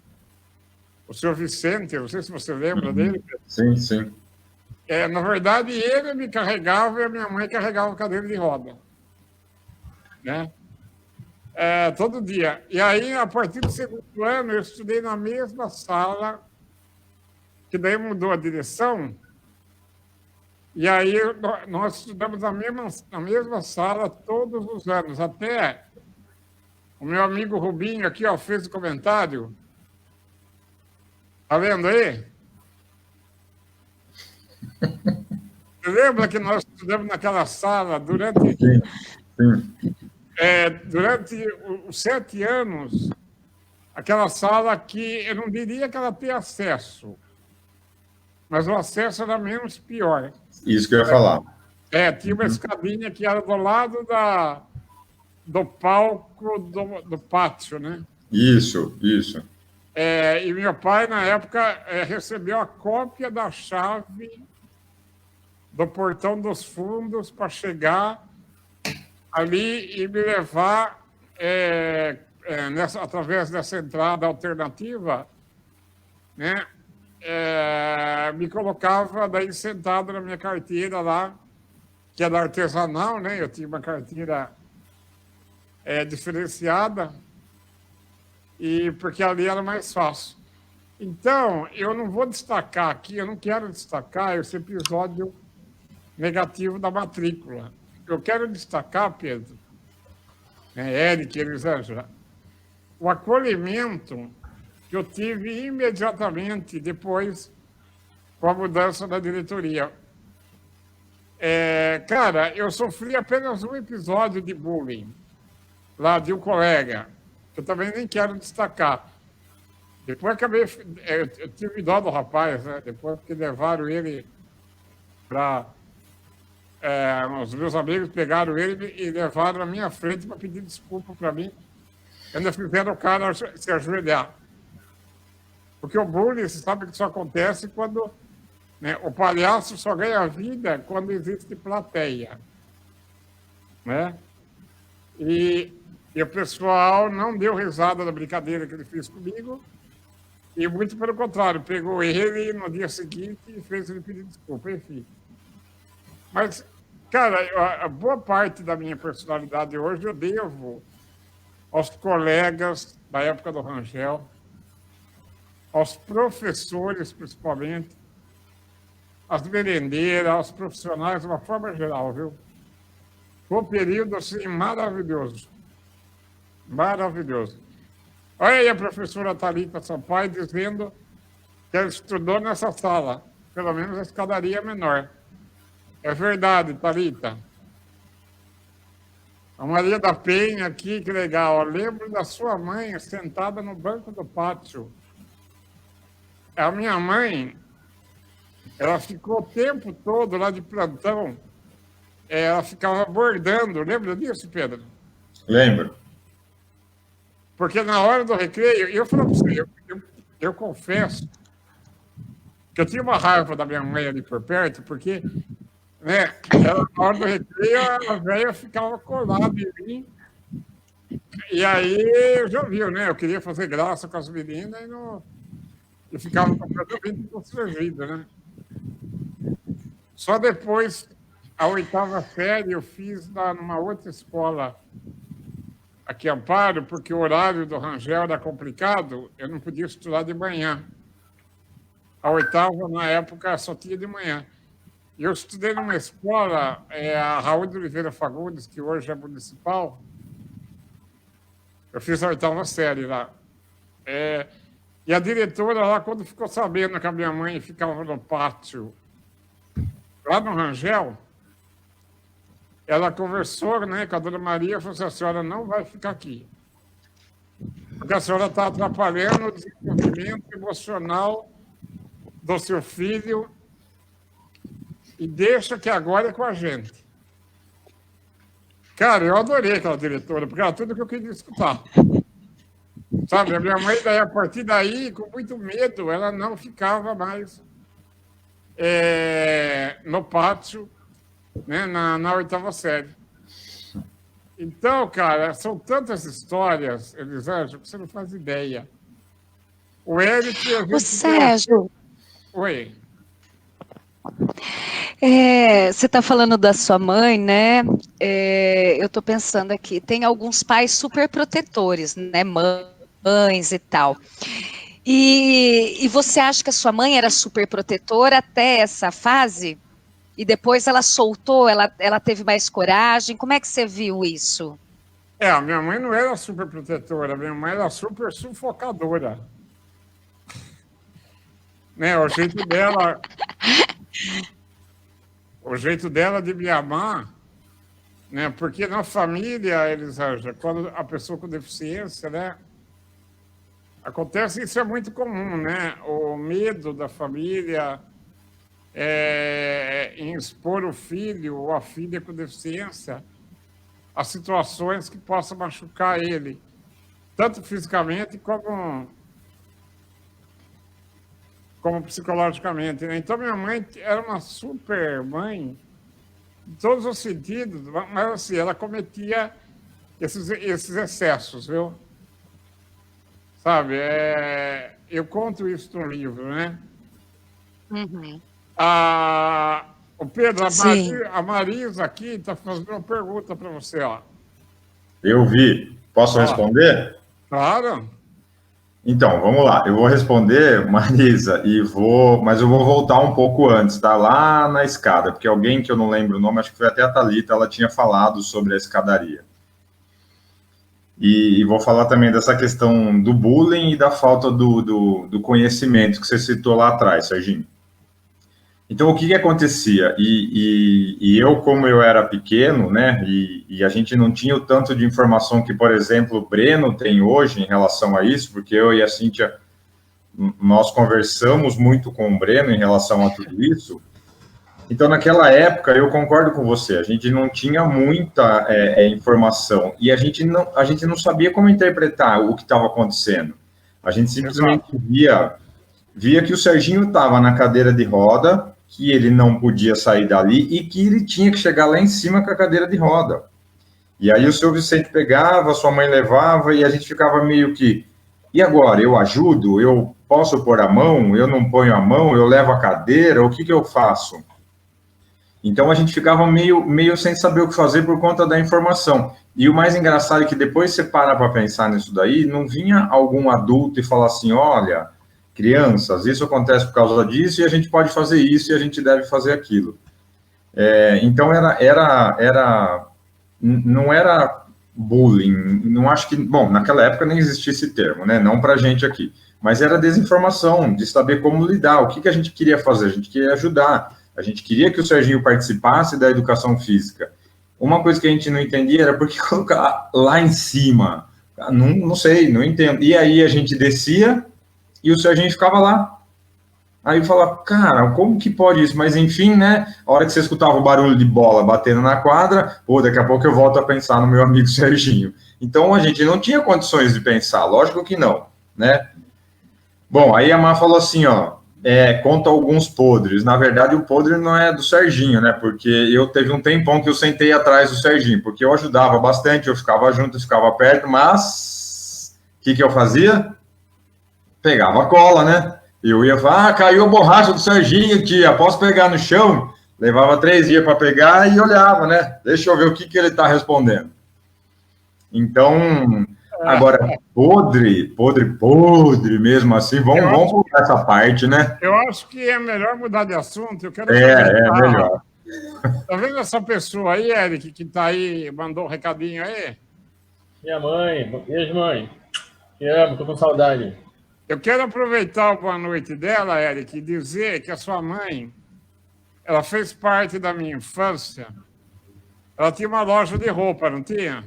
Speaker 1: o senhor Vicente, não sei se você lembra dele.
Speaker 3: Sim, sim.
Speaker 1: Na verdade, ele me carregava e a minha mãe carregava a cadeira de roda. Né? Todo dia. E aí, a partir do segundo ano, eu estudei na mesma sala, que daí mudou a direção. E aí nós estudamos na mesma sala todos os anos, até o meu amigo Rubinho aqui, ó, fez o comentário. Tá vendo aí? Você lembra que nós estudamos naquela sala durante os 7 anos, aquela sala que eu não diria que ela tem acesso, mas o acesso era menos pior.
Speaker 3: Isso que eu ia falar.
Speaker 1: Tinha uma escadinha que era do lado do palco do pátio, né?
Speaker 3: Isso.
Speaker 1: E meu pai, na época, recebeu a cópia da chave do portão dos fundos para chegar ali e me levar, através dessa entrada alternativa, né? Me colocava daí sentado na minha carteira lá, que era artesanal, né? Eu tinha uma carteira diferenciada, e porque ali era mais fácil. Então, eu não vou destacar aqui, eu não quero destacar esse episódio negativo da matrícula. Eu quero destacar, Pedro, Eric, Elisângela, o acolhimento que eu tive imediatamente depois com a mudança da diretoria. Cara, eu sofri apenas um episódio de bullying lá de um colega, que eu também nem quero destacar. Depois acabei... Eu tive dó do rapaz, né? Depois que levaram ele para... os meus amigos pegaram ele e levaram na minha frente para pedir desculpa para mim. Ainda fizeram o cara se ajoelhar. Porque o bullying, você sabe que isso acontece quando, né, o palhaço só ganha vida quando existe plateia. Né? E o pessoal não deu risada da brincadeira que ele fez comigo, e muito pelo contrário, pegou ele no dia seguinte e fez ele pedir desculpa, enfim. Mas, cara, a boa parte da minha personalidade hoje eu devo aos colegas da época do Rangel, aos professores, principalmente, às merendeiras, aos profissionais, de uma forma geral, viu? Foi um período, assim, maravilhoso. Maravilhoso. Olha aí a professora Thalita Sampaio dizendo que ela estudou nessa sala, pelo menos a escadaria menor. É verdade, Thalita. A Maria da Penha aqui, que legal. Eu lembro da sua mãe sentada no banco do pátio. A minha mãe, ela ficou o tempo todo lá de plantão. Ela ficava bordando. Lembra disso, Pedro?
Speaker 3: Lembro.
Speaker 1: Porque na hora do recreio, eu falo para você, eu confesso que eu tinha uma raiva da minha mãe ali por perto, porque, né, ela, na hora do recreio, a velha ficava colada em mim. E aí, já viu, né? Eu queria fazer graça com as meninas e não... Eu ficava completamente constrangido, né? Só depois, a 8ª série, eu fiz numa outra escola aqui em Amparo, porque o horário do Rangel era complicado, eu não podia estudar de manhã. A 8ª, na época, só tinha de manhã. E eu estudei numa escola, a Raul de Oliveira Fagundes, que hoje é municipal. Eu fiz a 8ª série lá. E a diretora lá, quando ficou sabendo que a minha mãe ficava no pátio, lá no Rangel, ela conversou, né, com a dona Maria e falou assim: a senhora não vai ficar aqui, porque a senhora está atrapalhando o desenvolvimento emocional do seu filho e deixa que agora é com a gente. Cara, eu adorei aquela diretora, porque era tudo que eu queria escutar. Sabe, a minha mãe, daí, a partir daí, com muito medo, ela não ficava mais no pátio, né, na 8ª série. Então, cara, são tantas histórias, Elisângela, que você não faz ideia. O Eric...
Speaker 4: Ô, Sérgio...
Speaker 1: Oi.
Speaker 4: Você está falando da sua mãe, né? Eu estou pensando aqui, tem alguns pais super protetores, né? Mães e tal. E você acha que a sua mãe era super protetora até essa fase? E depois ela soltou, ela teve mais coragem? Como é que você viu isso?
Speaker 1: A minha mãe não era super protetora, minha mãe era super sufocadora. Né, o jeito dela de me amar, né, porque na família, Elisângela, quando a pessoa com deficiência, né, acontece, isso é muito comum, né, o medo da família em expor o filho ou a filha com deficiência a situações que possam machucar ele, tanto fisicamente como psicologicamente, né? Então, minha mãe era uma super mãe, em todos os sentidos, mas, assim, ela cometia esses excessos, viu? Sabe, eu conto isso no livro, né?
Speaker 4: Uhum.
Speaker 1: O Pedro, a Marisa aqui está fazendo uma pergunta para você, ó.
Speaker 3: Eu vi. Posso responder?
Speaker 1: Claro.
Speaker 3: Então, vamos lá. Eu vou responder, Marisa, mas eu vou voltar um pouco antes, tá? Lá na escada, porque alguém que eu não lembro o nome, acho que foi até a Thalita, ela tinha falado sobre a escadaria. E vou falar também dessa questão do bullying e da falta do conhecimento que você citou lá atrás, Serginho. Então, o que acontecia? E eu, como eu era pequeno, né, e a gente não tinha o tanto de informação que, por exemplo, o Breno tem hoje em relação a isso, porque eu e a Cíntia, nós conversamos muito com o Breno em relação a tudo isso. Então, naquela época, eu concordo com você, a gente não tinha muita informação, e a gente não sabia como interpretar o que estava acontecendo. A gente simplesmente via que o Serginho estava na cadeira de roda, que ele não podia sair dali e que ele tinha que chegar lá em cima com a cadeira de roda. E aí o seu Vicente pegava, sua mãe levava e a gente ficava meio que, e agora, eu ajudo? Eu posso pôr a mão? Eu não ponho a mão? Eu levo a cadeira? O que eu faço? Então a gente ficava meio sem saber o que fazer por conta da informação. E o mais engraçado é que depois você para pensar nisso daí, não vinha algum adulto e falar assim, olha... crianças, isso acontece por causa disso e a gente pode fazer isso e a gente deve fazer aquilo. Então, não era bullying, não acho que... Bom, naquela época nem existia esse termo, né? Não para a gente aqui. mas era desinformação, de saber como lidar, o que a gente queria fazer, a gente queria ajudar, a gente queria que o Serginho participasse da educação física. Uma coisa que a gente não entendia era por que colocar lá em cima, não sei, não entendo. E aí a gente descia e o Serginho ficava lá. Aí eu falava, cara, como que pode isso? Mas enfim, né, a hora que você escutava o barulho de bola batendo na quadra, pô, daqui a pouco eu volto a pensar no meu amigo Serginho. Então a gente não tinha condições de pensar, lógico que não, né? Bom, aí a Má falou assim, ó, conta alguns podres. Na verdade, o podre não é do Serginho, né? Porque eu teve um tempão que eu sentei atrás do Serginho, porque eu ajudava bastante, eu ficava junto, eu ficava perto, mas o que eu fazia? Pegava cola, né? Eu ia falar, caiu a borracha do Serginho, tia, posso pegar no chão? Levava 3 dias para pegar e olhava, né? Deixa eu ver o que ele está respondendo. Então, agora, podre mesmo assim, vamos pular essa parte, né?
Speaker 1: Eu acho que é melhor mudar de assunto. Eu quero
Speaker 3: é melhor.
Speaker 1: Tá vendo essa pessoa aí, Eric, que tá aí, mandou um recadinho aí?
Speaker 2: Minha mãe, beijo, mãe. Te amo, tô com saudade.
Speaker 1: Eu quero aproveitar a boa noite dela, Eric, e dizer que a sua mãe, ela fez parte da minha infância. Ela tinha uma loja de roupa, não tinha?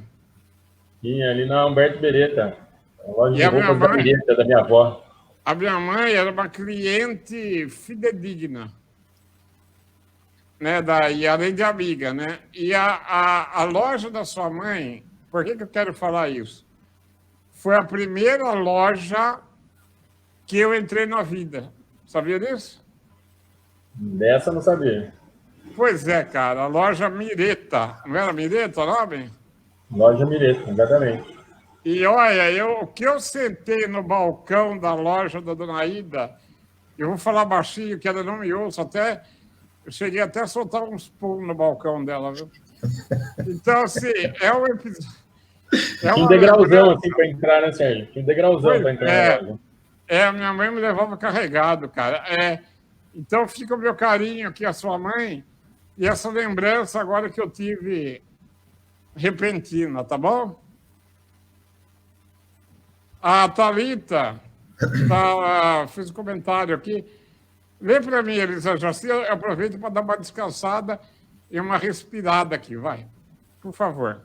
Speaker 2: Tinha ali na Humberto Beretta. A loja de
Speaker 1: a
Speaker 2: roupas da Beretta, da minha avó.
Speaker 1: A minha mãe era uma cliente fidedigna, né? E além de amiga, né? E a loja da sua mãe, por que eu quero falar isso? Foi a primeira loja que eu entrei na vida. Sabia disso?
Speaker 2: Dessa eu não sabia.
Speaker 1: Pois é, cara. A loja Mireta. Não era Mireta o nome?
Speaker 2: Loja Mireta, exatamente.
Speaker 1: E olha, o que eu sentei no balcão da loja da Dona Ida, eu vou falar baixinho, que ela não me ouça, eu cheguei até a soltar uns pulos no balcão dela, viu? Então, assim, é um episódio...
Speaker 2: Tinha um degrauzão, assim, para entrar, né, Sérgio? Tinha um degrauzão para entrar na loja.
Speaker 1: Minha mãe me levava carregado, cara. Então, fica o meu carinho aqui, a sua mãe, e essa lembrança agora que eu tive repentina, tá bom? A Thalita fez um comentário aqui. Lê para mim, Elisa Jaci, eu aproveito para dar uma descansada e uma respirada aqui, vai. Por favor.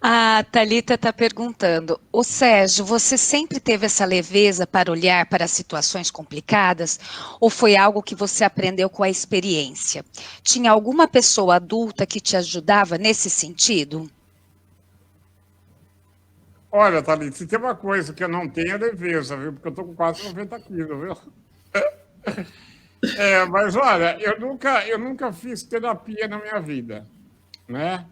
Speaker 4: A Thalita está perguntando, ô Sérgio, você sempre teve essa leveza para olhar para situações complicadas ou foi algo que você aprendeu com a experiência? Tinha alguma pessoa adulta que te ajudava nesse sentido?
Speaker 1: Olha, Thalita, se tem uma coisa que eu não tenho é leveza, viu? Porque eu estou com quase 90 quilos, viu? Mas olha, eu nunca fiz terapia na minha vida, né?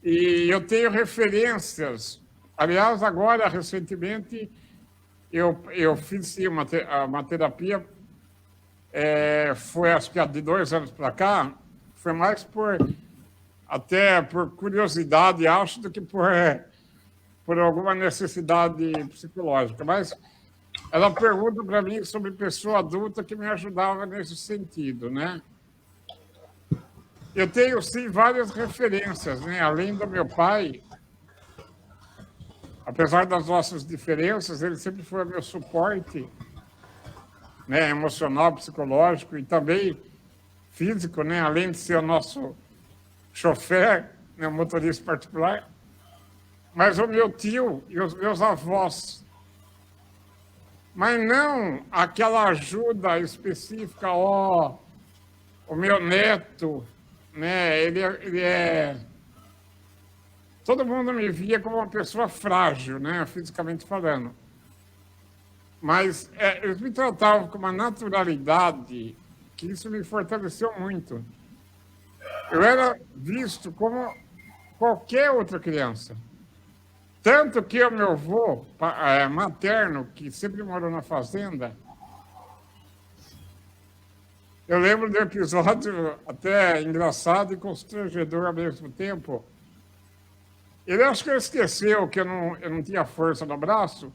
Speaker 1: E eu tenho referências. Aliás, agora, recentemente, eu fiz sim, uma terapia, foi acho que há de 2 anos para cá, foi mais até por curiosidade, acho, do que por alguma necessidade psicológica. Mas ela pergunta para mim sobre pessoa adulta que me ajudava nesse sentido, né? Eu tenho, sim, várias referências, né? Além do meu pai, apesar das nossas diferenças, ele sempre foi meu suporte, né? Emocional, psicológico e também físico, né? Além de ser o nosso chofer, né? Motorista particular. Mas o meu tio e os meus avós. Mas não aquela ajuda específica, o meu neto... né? Ele é... Todo mundo me via como uma pessoa frágil, né? Fisicamente falando. Mas eles me tratavam com uma naturalidade que isso me fortaleceu muito. Eu era visto como qualquer outra criança. Tanto que o meu avô materno, que sempre morou na fazenda, eu lembro de um episódio até engraçado e constrangedor ao mesmo tempo. Ele acho que esqueceu que eu não tinha força no braço.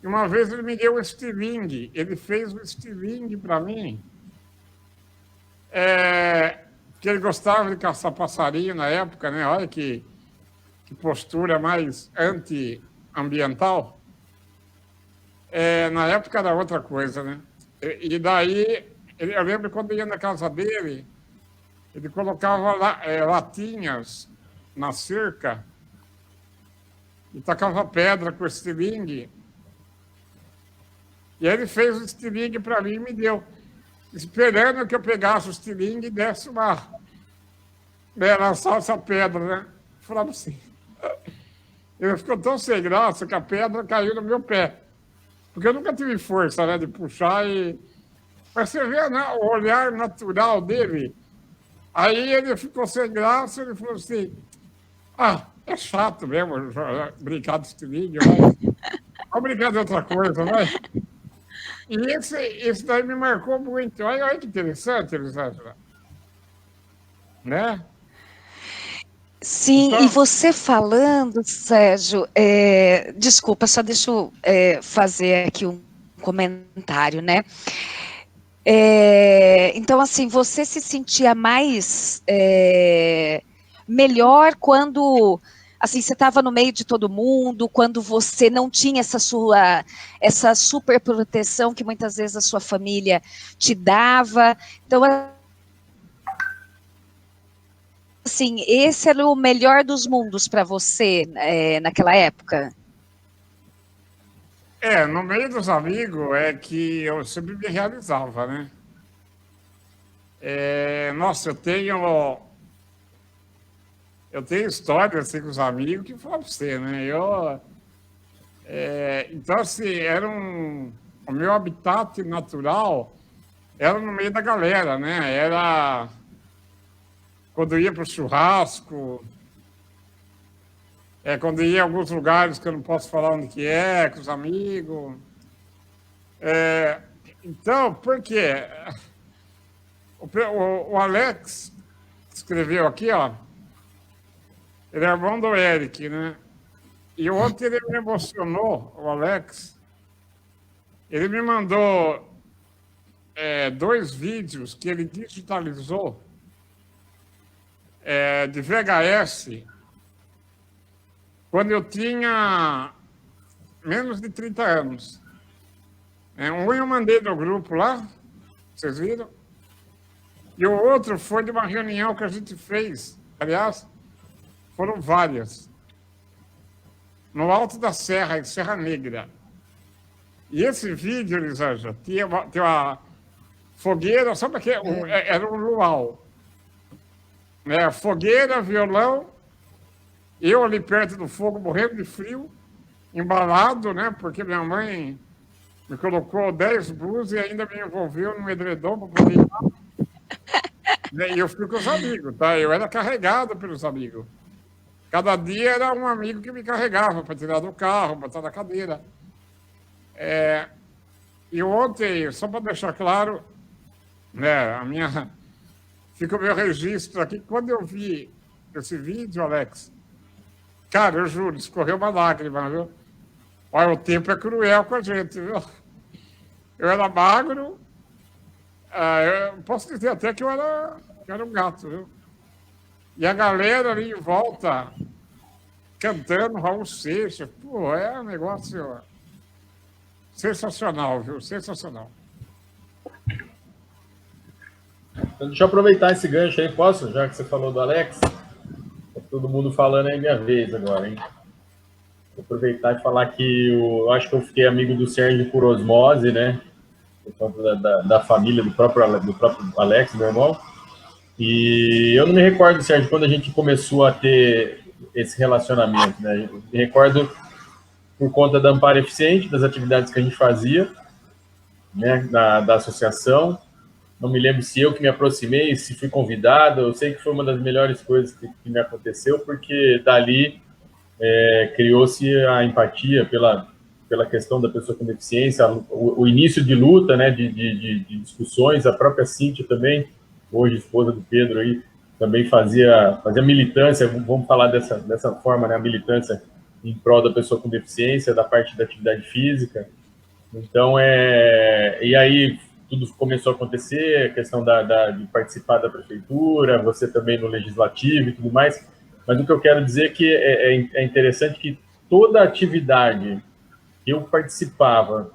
Speaker 1: E uma vez ele me deu um estilingue. Ele fez um estilingue para mim. Que ele gostava de caçar passarinho na época, né? Olha que postura mais ambiental. Na época era outra coisa, né? E daí, eu lembro quando eu ia na casa dele, ele colocava latinhas na cerca e tacava pedra com estilingue. E aí ele fez o estilingue para mim e me deu, esperando que eu pegasse o estilingue e desse lançasse essa pedra, né? Eu falava assim. Ele ficou tão sem graça que a pedra caiu no meu pé. Porque eu nunca tive força, né, de puxar e... Mas você vê, né, o olhar natural dele. Aí ele ficou sem graça, ele falou assim, é chato mesmo brincar de estilingue, mas vamos brincar de outra coisa, né? E esse daí me marcou muito. Olha que interessante, Elisângela. Né?
Speaker 4: Sim,
Speaker 1: Então...
Speaker 4: e você falando, Sérgio, desculpa, só deixa eu fazer aqui um comentário, né? Então, assim, você se sentia mais melhor quando, assim, você estava no meio de todo mundo, quando você não tinha essa super proteção que muitas vezes a sua família te dava. Então, assim, esse era o melhor dos mundos para você naquela época?
Speaker 1: No meio dos amigos é que eu sempre me realizava, né? Nossa, eu tenho histórias assim, com os amigos que falam para você, né? Então, assim, o meu habitat natural era no meio da galera, né? Era quando eu ia para o churrasco, quando eu ia em alguns lugares que eu não posso falar onde que com os amigos. Então, por quê? O Alex escreveu aqui, ó, ele é irmão do Eric, né? E ontem ele me emocionou, o Alex. Ele me mandou 2 vídeos que ele digitalizou de VHS quando eu tinha menos de 30 anos. Um eu mandei no grupo lá, vocês viram? E o outro foi de uma reunião que a gente fez. Aliás, foram várias. No Alto da Serra, em Serra Negra. E esse vídeo, Elisângela, tinha uma fogueira, sabe o que? Era um luau. Fogueira, violão, eu ali perto do fogo, morrendo de frio, embalado, né? Porque minha mãe me colocou 10 blusas e ainda me envolveu num edredom para poder ir lá. E eu fui com os amigos, tá? Eu era carregado pelos amigos. Cada dia era um amigo que me carregava para tirar do carro, botar na cadeira. E ontem, só para deixar claro, né, fica o meu registro aqui. Quando eu vi esse vídeo, Alex, cara, eu juro, escorreu uma lágrima, viu? Olha, o tempo é cruel com a gente, viu? Eu era magro, eu posso dizer até que eu era um gato, viu? E a galera ali em volta, cantando Raul Seixas, pô, é um negócio sensacional, viu? Sensacional.
Speaker 2: Então, deixa eu aproveitar esse gancho aí, posso? Já que você falou do Alex, tá todo mundo falando aí minha vez agora, hein? Vou aproveitar e falar que eu acho que eu fiquei amigo do Sérgio por osmose, né? Por conta da família do próprio Alex, meu irmão. E eu não me recordo, Sérgio, quando a gente começou a ter esse relacionamento, né? Eu me recordo por conta da Amparo Eficiente, das atividades que a gente fazia, né, da associação. Não me lembro se eu que me aproximei, se fui convidado. Eu sei que foi uma das melhores coisas que me aconteceu, porque dali criou-se a empatia pela questão da pessoa com deficiência, o início de luta, né, de discussões. A própria Cíntia também, hoje esposa do Pedro, aí, também fazia militância, vamos falar dessa forma, né, a militância em prol da pessoa com deficiência, da parte da atividade física. Então, e aí tudo começou a acontecer, a questão de participar da prefeitura, você também no legislativo e tudo mais. Mas o que eu quero dizer é que é interessante que toda atividade que eu participava,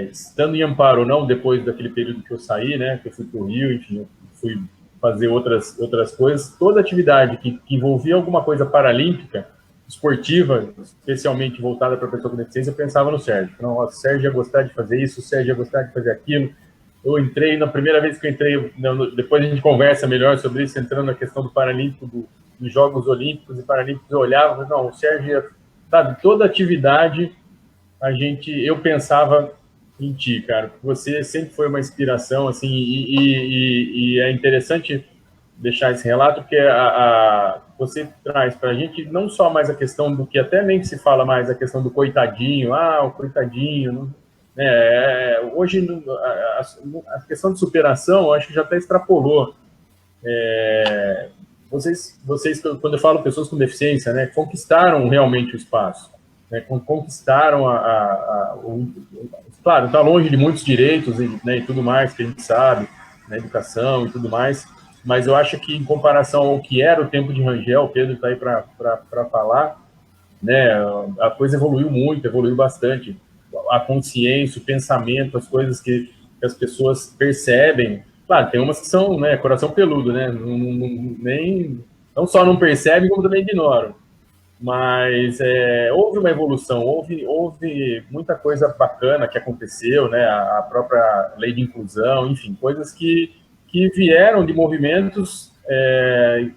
Speaker 2: estando em Amparo ou não, depois daquele período que eu saí, né, que eu fui para o Rio, enfim, eu fui fazer outras coisas, toda atividade que envolvia alguma coisa paralímpica, esportiva, especialmente voltada para a pessoa com deficiência, eu pensava no Sérgio. Não, o Sérgio ia gostar de fazer isso, o Sérgio ia gostar de fazer aquilo. Eu entrei, na primeira vez que eu entrei, depois a gente conversa melhor sobre isso, entrando na questão do Paralímpico, dos Jogos Olímpicos e Paralímpicos, eu olhava, não, o Sérgio ia, sabe, toda atividade, eu pensava em ti, cara. Você sempre foi uma inspiração, assim, e é interessante deixar esse relato, porque você traz para a gente não só mais a questão do que até nem se fala mais, a questão do coitadinho, o coitadinho, né? Hoje a questão de superação, eu acho que já até extrapolou. Vocês, quando eu falo pessoas com deficiência, né, conquistaram realmente o espaço, né, conquistaram claro, está longe de muitos direitos, né, e tudo mais que a gente sabe, na educação e tudo mais, mas eu acho que em comparação ao que era o tempo de Rangel, o Pedro está aí para falar, né, a coisa evoluiu muito, evoluiu bastante. A consciência, o pensamento, as coisas que as pessoas percebem. Claro, tem umas que são, né, coração peludo, né, não só não percebem, como também ignoram. Mas houve uma evolução, houve muita coisa bacana que aconteceu, né, a própria lei de inclusão, enfim, coisas que vieram de movimentos,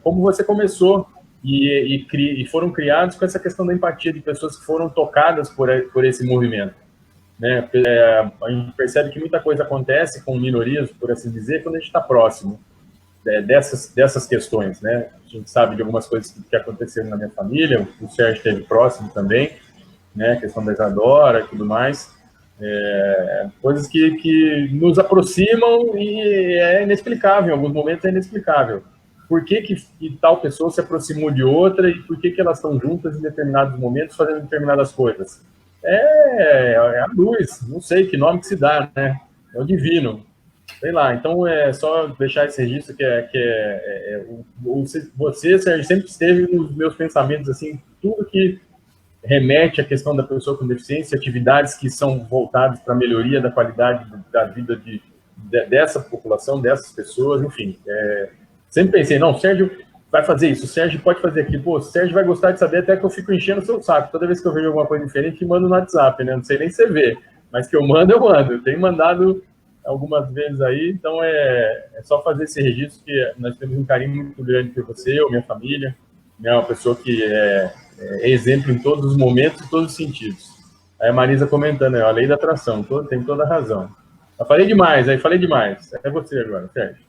Speaker 2: como você começou, e foram criados com essa questão da empatia de pessoas que foram tocadas por esse movimento. Né? A gente percebe que muita coisa acontece com minorias, por assim dizer, quando a gente está próximo dessas questões. Né? A gente sabe de algumas coisas que aconteceram na minha família, o Sérgio esteve próximo também, né? A questão da Isadora e tudo mais. Coisas que nos aproximam e é inexplicável, em alguns momentos é inexplicável. Por que tal pessoa se aproximou de outra e por que elas estão juntas em determinados momentos fazendo determinadas coisas? É a luz, não sei que nome que se dá, né? É o divino, sei lá. Então é só deixar esse registro você, Sérgio, sempre esteve nos meus pensamentos, assim, tudo que remete à questão da pessoa com deficiência, atividades que são voltadas para a melhoria da qualidade da vida dessa população, dessas pessoas, enfim. Sempre pensei, não, o Sérgio vai fazer isso, o Sérgio pode fazer aquilo, pô, o Sérgio vai gostar de saber, até que eu fico enchendo o seu saco. Toda vez que eu vejo alguma coisa diferente, eu mando no WhatsApp, né? Não sei nem se você vê, mas que eu mando, eu mando. Eu tenho mandado algumas vezes aí, então é só fazer esse registro, que nós temos um carinho muito grande por você, ou minha família, né? Uma pessoa que é exemplo em todos os momentos, em todos os sentidos. Aí a Marisa comentando, a lei da atração, tem toda a razão. Eu falei demais. É você agora, Sérgio.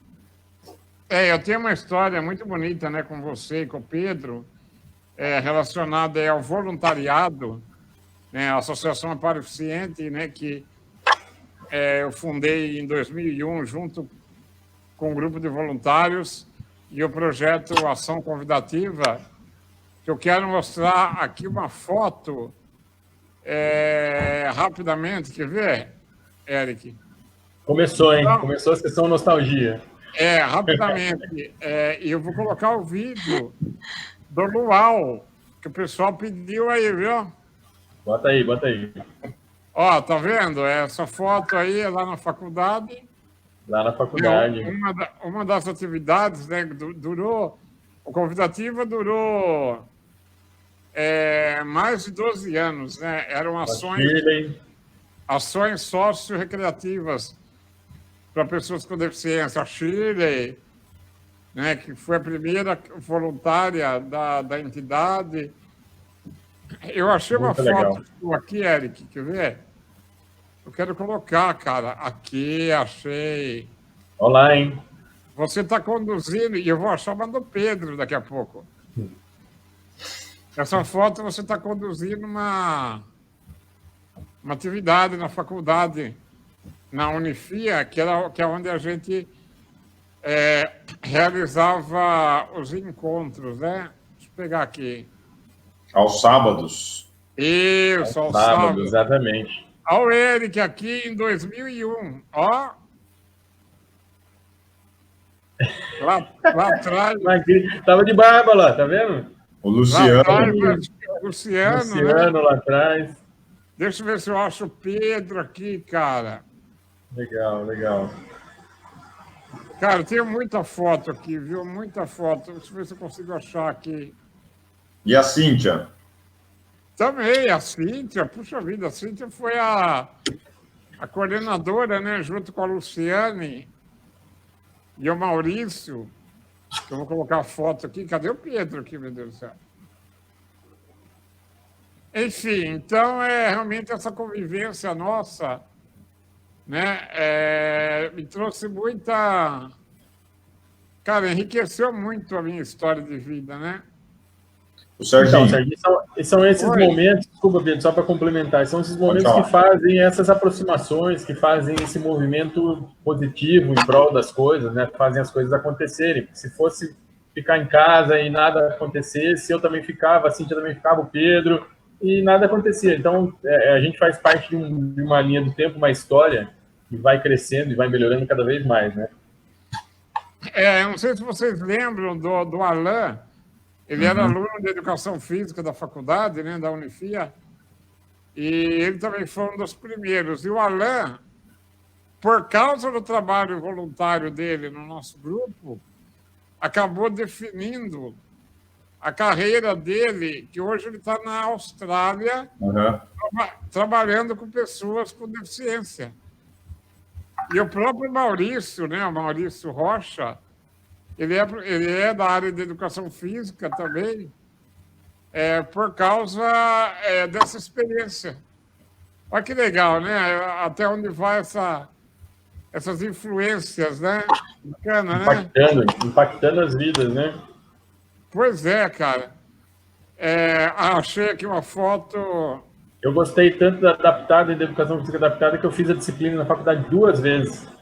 Speaker 1: Eu tenho uma história muito bonita, né, com você e com o Pedro, relacionada ao voluntariado, né, a Associação Amparo Deficiente, né, que eu fundei em 2001, junto com um grupo de voluntários, e o projeto Ação Convidativa, que eu quero mostrar aqui uma foto rapidamente. Quer ver, Eric?
Speaker 2: Começou, hein? Então, começou a sessão nostalgia.
Speaker 1: Rapidamente. E eu vou colocar o vídeo do Luau, que o pessoal pediu aí, viu?
Speaker 2: Bota aí.
Speaker 1: Ó, tá vendo? Essa foto aí é lá na faculdade.
Speaker 2: Lá na faculdade.
Speaker 1: Uma das atividades, né, o Convidativa durou mais de 12 anos, né? Eram ações socio-recreativas para pessoas com deficiência. A Shirley, né, que foi a primeira voluntária da entidade. Eu achei uma foto aqui, Eric, quer ver? Eu quero colocar, cara, aqui, achei.
Speaker 2: Olá, hein?
Speaker 1: Você está conduzindo, e eu vou achar uma do Pedro daqui a pouco. Essa foto você está conduzindo uma atividade na faculdade, na Unifia, que é onde a gente realizava os encontros, né? Deixa eu pegar aqui.
Speaker 3: Aos sábados.
Speaker 1: Isso, aos sábados.
Speaker 2: Exatamente.
Speaker 1: Olha o Eric aqui em 2001, ó. Lá atrás.
Speaker 2: Tava de barba lá, tá vendo?
Speaker 3: O
Speaker 1: Lá
Speaker 3: Luciano.
Speaker 1: atrás, acho que é o Luciano, né?
Speaker 2: Luciano lá atrás.
Speaker 1: Deixa eu ver se eu acho o Pedro aqui, cara.
Speaker 2: Legal, legal.
Speaker 1: Cara, tem muita foto aqui, viu? Muita foto. Deixa eu ver se eu consigo achar aqui.
Speaker 3: E a Cíntia?
Speaker 1: Também, a Cíntia, puxa vida, a Cíntia foi a coordenadora, né? Junto com a Luciane e o Maurício. Eu vou colocar a foto aqui. Cadê o Pedro aqui, meu Deus do céu? Enfim, então é realmente essa convivência nossa, né? Me trouxe muita. Cara, enriqueceu muito a minha história de vida, né?
Speaker 3: O Serginho.
Speaker 2: Então, Serginho, são esses
Speaker 1: Oi.
Speaker 2: momentos, desculpa, Pedro, só para complementar, são esses momentos que fazem essas aproximações, que fazem esse movimento positivo em prol das coisas, né? Fazem as coisas acontecerem. Se fosse ficar em casa e nada acontecesse, eu também ficava, a Cíntia também ficava, o Pedro, e nada acontecia. Então, a gente faz parte de uma linha do tempo, uma história, que vai crescendo e vai melhorando cada vez mais, né?
Speaker 1: Eu não sei se vocês lembram do Alain. Ele era aluno de Educação Física da faculdade, né, da Unifia, e ele também foi um dos primeiros. E o Alain, por causa do trabalho voluntário dele no nosso grupo, acabou definindo a carreira dele, que hoje ele está na Austrália, trabalhando com pessoas com deficiência. E o próprio Maurício, né, o Maurício Rocha, ele é da área de educação física também, por causa dessa experiência. Olha que legal, né? Até onde vai essas influências, né? Bacana, né?
Speaker 2: Impactando as vidas, né?
Speaker 1: Pois é, cara. Achei aqui uma foto.
Speaker 2: Eu gostei tanto da adaptada e da educação física adaptada que eu fiz a disciplina na faculdade 2 vezes.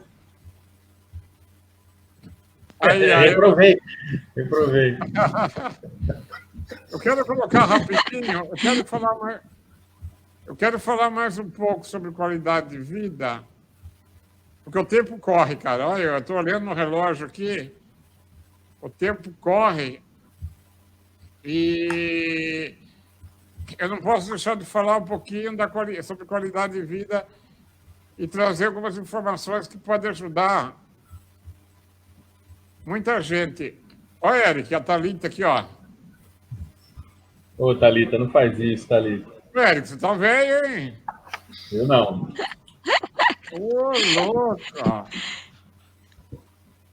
Speaker 2: Reprovei.
Speaker 1: Eu quero colocar rapidinho, eu quero falar mais um pouco sobre qualidade de vida, porque o tempo corre, cara. Olha, eu estou olhando no relógio aqui, o tempo corre e eu não posso deixar de falar um pouquinho sobre qualidade de vida e trazer algumas informações que podem ajudar muita gente. Olha, Eric, a Thalita aqui, ó.
Speaker 2: Ô, Thalita, não faz isso, Thalita.
Speaker 1: Eric, você tá velho, hein?
Speaker 2: Eu não.
Speaker 1: Ô, louca!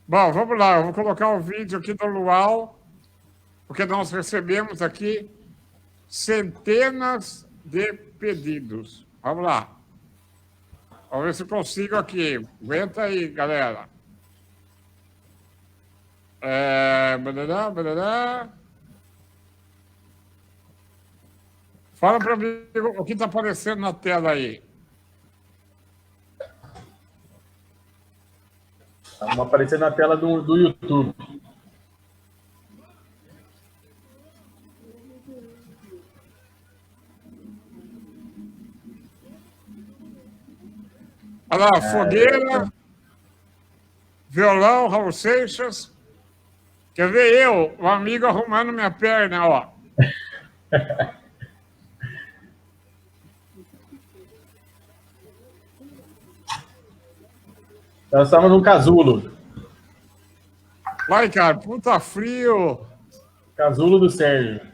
Speaker 1: Bom, vamos lá. Eu vou colocar o vídeo aqui do Luau, porque nós recebemos aqui centenas de pedidos. Vamos lá. Vamos ver se eu consigo aqui. Aguenta aí, galera. Fala para mim o que está aparecendo na tela aí.
Speaker 2: Está aparecendo na tela do YouTube.
Speaker 1: Olha lá, fogueira, violão, Raul Seixas. Quer ver eu, o amigo arrumando minha perna, ó.
Speaker 2: Nós estávamos num casulo.
Speaker 1: Vai, cara, puta frio.
Speaker 2: Casulo do Sérgio.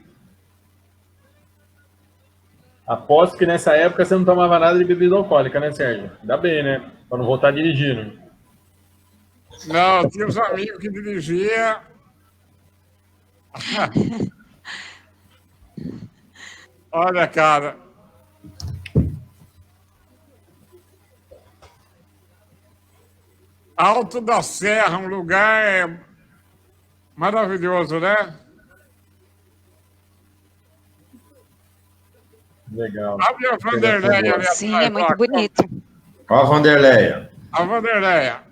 Speaker 2: Aposto que nessa época você não tomava nada de bebida alcoólica, né, Sérgio? Ainda bem, né? Para não voltar dirigindo.
Speaker 1: Não, tinha uns amigos que dirigiam. Olha, cara. Alto da Serra, um lugar maravilhoso, né?
Speaker 2: Legal.
Speaker 1: Olha a Vanderleia ali
Speaker 4: Sim,
Speaker 1: atrás,
Speaker 4: é muito
Speaker 1: ó.
Speaker 4: bonito.
Speaker 3: Ó a Vanderleia.
Speaker 1: A Vanderleia.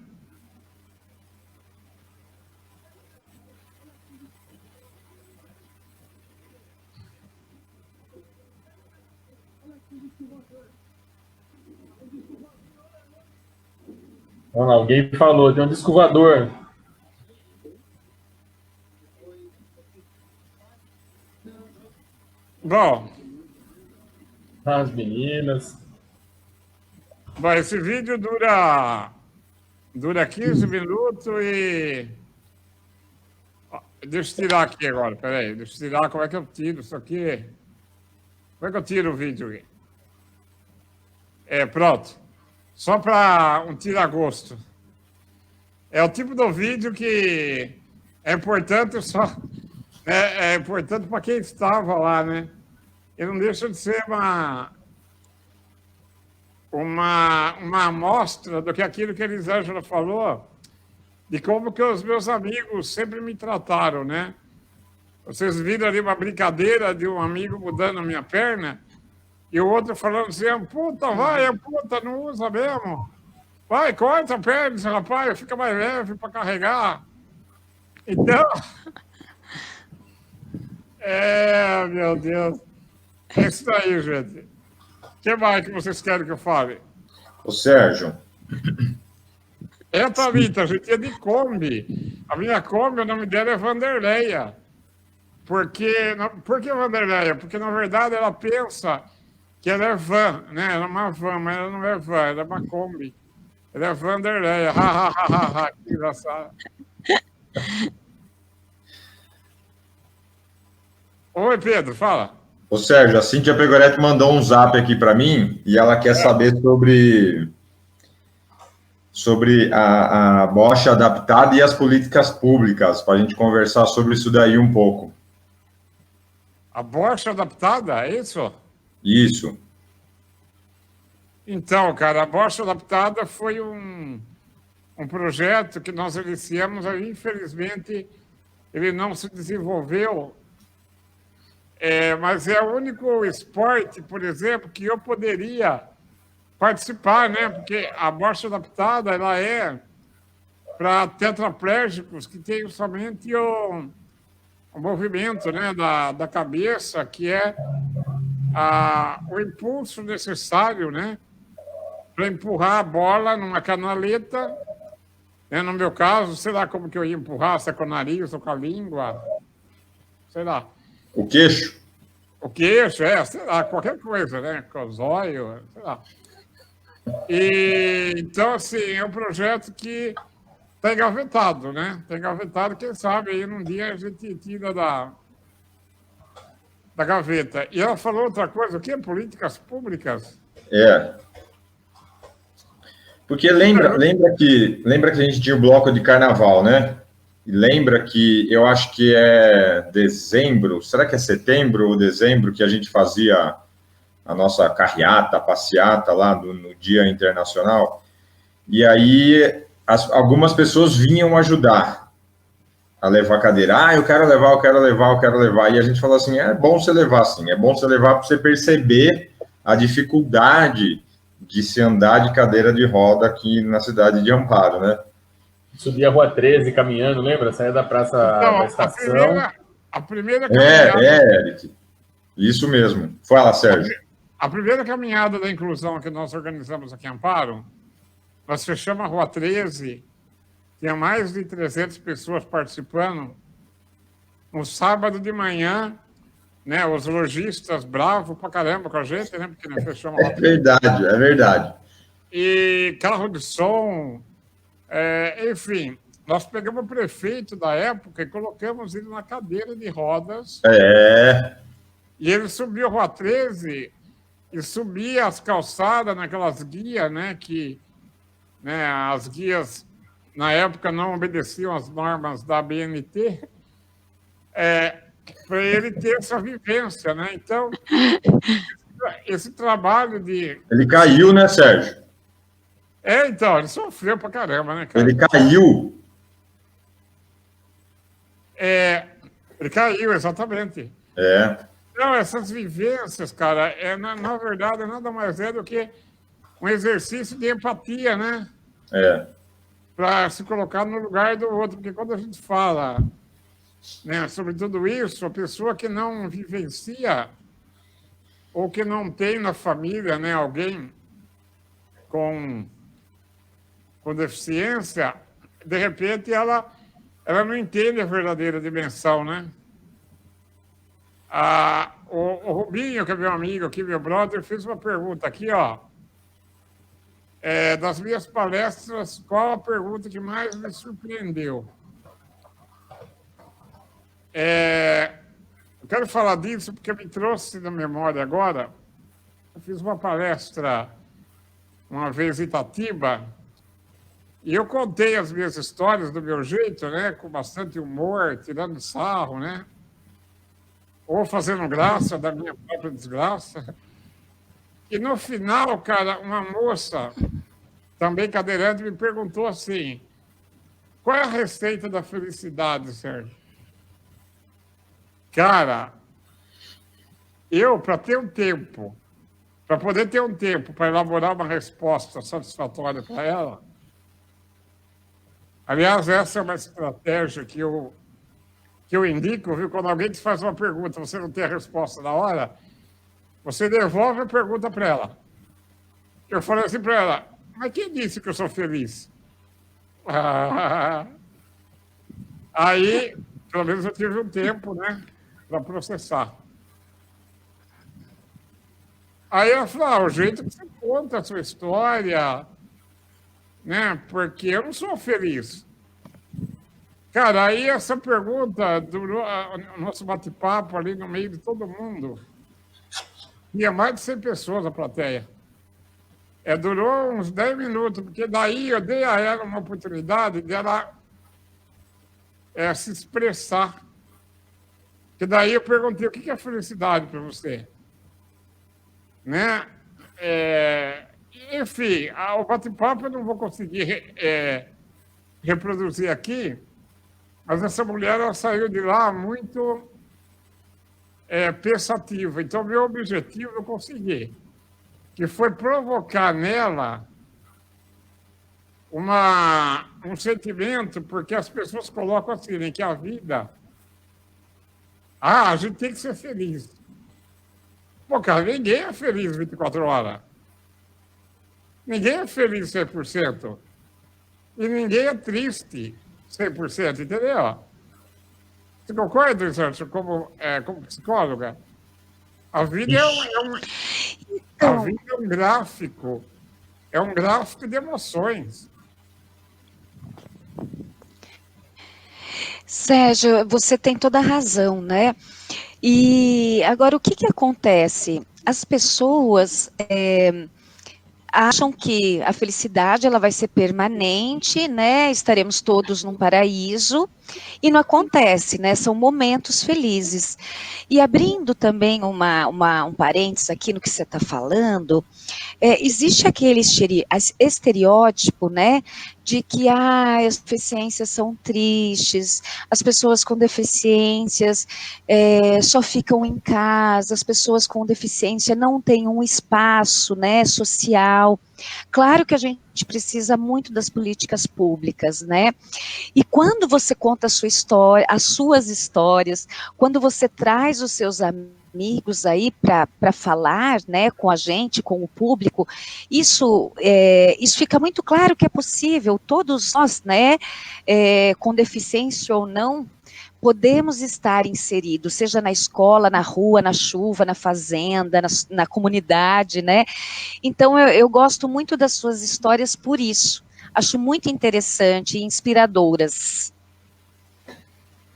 Speaker 2: Vamos lá, alguém falou, tem um disco voador.
Speaker 1: Bom,
Speaker 2: As meninas.
Speaker 1: bom, esse vídeo dura 15 minutos e... Deixa eu tirar aqui agora, peraí. Deixa eu tirar como é que eu tiro isso aqui. Como é que eu tiro o vídeo aqui? Pronto. Só para um tira-gosto. É o tipo do vídeo que é importante só... É importante para quem estava lá, né? E não deixa de ser uma amostra do que aquilo que a Elisângela falou, de como que os meus amigos sempre me trataram, né? Vocês viram ali uma brincadeira de um amigo mudando a minha perna e o outro falando assim, amputa, vai, amputa, não usa mesmo. Vai, corta a perna, esse rapaz, fica mais leve para carregar. Então... meu Deus. É isso aí, gente. O que mais que vocês querem que eu fale?
Speaker 3: Ô, Sérgio.
Speaker 1: Thalita, a gente é de Kombi. A minha Kombi, o nome dela é Vanderleia. Por que Vanderleia? Porque, na verdade, ela pensa que ela é van, né? Ela é uma van, mas ela não é van, ela é uma Kombi. Ela é Vanderleia. Que engraçado. Oi, Pedro, fala.
Speaker 3: Ô, Sérgio, a Cíntia Pegoretti mandou um zap aqui para mim e ela quer saber sobre a Bosch adaptada e as políticas públicas, para a gente conversar sobre isso daí um pouco.
Speaker 1: A Bosch adaptada, é isso?
Speaker 3: Isso.
Speaker 1: Então, cara, a Bosch adaptada foi um projeto que nós iniciamos, aí, infelizmente, ele não se desenvolveu. Mas é o único esporte, por exemplo, que eu poderia participar, né? Porque a Bosch adaptada ela é para tetraplégicos que têm somente o movimento, né, da cabeça, que é o impulso necessário, né, para empurrar a bola numa canaleta. Né? No meu caso, sei lá como que eu ia empurrar, se é com o nariz ou com a língua, sei lá.
Speaker 3: O queixo?
Speaker 1: O queixo, sei lá, qualquer coisa, né? Com os olhos, sei lá. Então, assim, é um projeto que está engavetado, né? Está engavetado, quem sabe aí num dia a gente tira da gaveta. E ela falou outra coisa, o que? Políticas públicas?
Speaker 3: Porque lembra que a gente tinha o bloco de carnaval, né? E lembra que eu acho que é dezembro, será que é setembro ou dezembro que a gente fazia a nossa carreata, passeata lá no Dia Internacional? E aí algumas pessoas vinham ajudar a levar a cadeira. Eu quero levar. E a gente falou assim, é bom você levar, sim. É bom você levar para você perceber a dificuldade de se andar de cadeira de roda aqui na cidade de Amparo, né?
Speaker 2: Subia a Rua 13 caminhando, lembra? Saía da Praça da Estação.
Speaker 1: A primeira caminhada...
Speaker 3: Eric. Isso mesmo. Fala, Sérgio.
Speaker 1: A primeira caminhada da inclusão que nós organizamos aqui em Amparo, nós fechamos a Rua 13, tinha mais de 300 pessoas participando. No sábado de manhã, né, os lojistas bravos pra caramba com a gente, né, porque nós fechamos a Rua 13.
Speaker 3: É verdade.
Speaker 1: E carro de som... enfim, nós pegamos o prefeito da época e colocamos ele na cadeira de rodas. E ele subiu a Rua 13 e subia as calçadas naquelas guias, né? Que as guias, na época, não obedeciam às normas da BNT, para ele ter essa vivência, né? Então, esse trabalho de...
Speaker 3: Ele caiu, né, Sérgio?
Speaker 1: Então, ele sofreu pra caramba, né, cara?
Speaker 3: Ele caiu.
Speaker 1: Ele caiu, exatamente. Então, essas vivências, cara, na verdade, nada mais é do que um exercício de empatia, né? Para se colocar no lugar do outro. Porque quando a gente fala, né, sobre tudo isso, a pessoa que não vivencia ou que não tem na família, né, alguém com deficiência, de repente ela não entende a verdadeira dimensão, né? O Rubinho, que é meu amigo aqui, meu brother, fez uma pergunta aqui, ó. Das minhas palestras, qual a pergunta que mais me surpreendeu? Eu quero falar disso porque me trouxe na memória agora. Eu fiz uma palestra uma vez em Itatiba e eu contei as minhas histórias do meu jeito, né, com bastante humor, tirando sarro, né, ou fazendo graça da minha própria desgraça. E no final, cara, uma moça, também cadeirante, me perguntou assim: qual é a receita da felicidade, Sérgio? Cara, eu, para poder ter um tempo para elaborar uma resposta satisfatória para ela, aliás, essa é uma estratégia que eu indico, viu? Quando alguém te faz uma pergunta, você não tem a resposta na hora, você devolve a pergunta para ela. Eu falei assim para ela: mas quem disse que eu sou feliz? Aí, pelo menos eu tive um tempo, né, para processar. Aí ela falou: o jeito que você conta a sua história, né, porque eu não sou feliz. Cara, aí essa pergunta durou o nosso bate-papo ali no meio de todo mundo. Tinha mais de 100 pessoas na plateia. Durou uns 10 minutos, porque daí eu dei a ela uma oportunidade de ela se expressar. Porque daí eu perguntei: o que é felicidade para você? Né? Enfim, o bate-papo eu não vou conseguir reproduzir aqui, mas essa mulher ela saiu de lá muito pensativa. Então, meu objetivo eu consegui, que foi provocar nela um sentimento, porque as pessoas colocam assim, né, que a vida... a gente tem que ser feliz. Pô, cara, ninguém é feliz 24 horas. Ninguém é feliz 100%. E ninguém é triste 100%, entendeu? Você concorda, Sérgio, como psicóloga? A vida a vida é um gráfico. É um gráfico de emoções.
Speaker 4: Sérgio, você tem toda a razão, né? E agora, o que acontece? As pessoas acham que a felicidade ela vai ser permanente, né? Estaremos todos num paraíso, e não acontece, né? São momentos felizes. E abrindo também um parênteses aqui no que você está falando, existe aquele estereótipo, né, de que as deficiências são tristes, as pessoas com deficiências só ficam em casa, as pessoas com deficiência não têm um espaço, né, social. Claro que a gente precisa muito das políticas públicas, né? E quando você conta a sua história, as suas histórias, quando você traz os seus amigos aí para falar, né, com a gente, com o público, isso fica muito claro que é possível. Todos nós, né, com deficiência ou não, podemos estar inseridos, seja na escola, na rua, na chuva, na fazenda, na comunidade, né? Então, eu gosto muito das suas histórias por isso. Acho muito interessante e inspiradoras.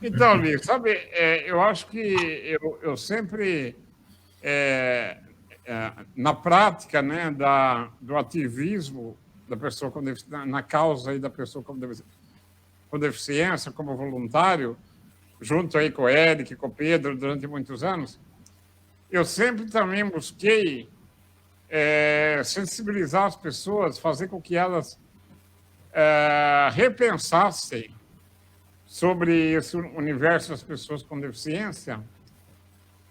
Speaker 1: Então, Liz, sabe, eu acho que eu sempre, na prática, né, do ativismo da pessoa com deficiência, na causa aí da pessoa com deficiência, como voluntário, junto aí com o Eric, com o Pedro, durante muitos anos, eu sempre também busquei sensibilizar as pessoas, fazer com que elas repensassem sobre esse universo das pessoas com deficiência,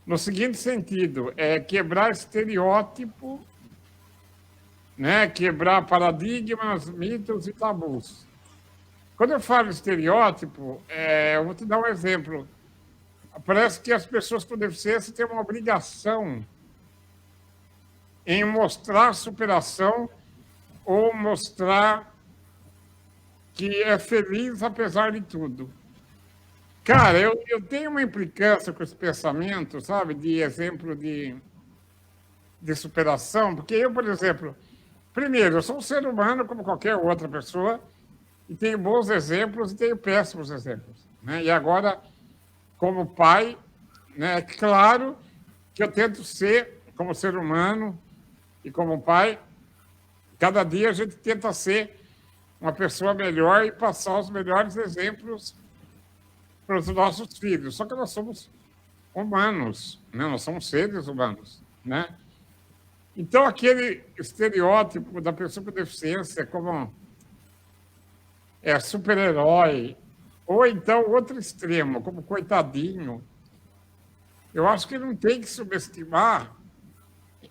Speaker 1: no seguinte sentido: quebrar estereótipo, né, quebrar paradigmas, mitos e tabus. Quando eu falo estereótipo, eu vou te dar um exemplo. Parece que as pessoas com deficiência têm uma obrigação em mostrar superação ou mostrar que é feliz apesar de tudo. Cara, eu tenho uma implicância com esse pensamento, sabe, de exemplo de superação, porque eu, por exemplo, primeiro, eu sou um ser humano como qualquer outra pessoa e tenho bons exemplos e tenho péssimos exemplos, né? E agora, como pai, né, é claro que eu tento ser, como ser humano e como pai, cada dia a gente tenta ser uma pessoa melhor e passar os melhores exemplos para os nossos filhos. Só que nós somos humanos, né? Nós somos seres humanos, né? Então, aquele estereótipo da pessoa com deficiência como super-herói, ou então outro extremo, como coitadinho, eu acho que não tem que subestimar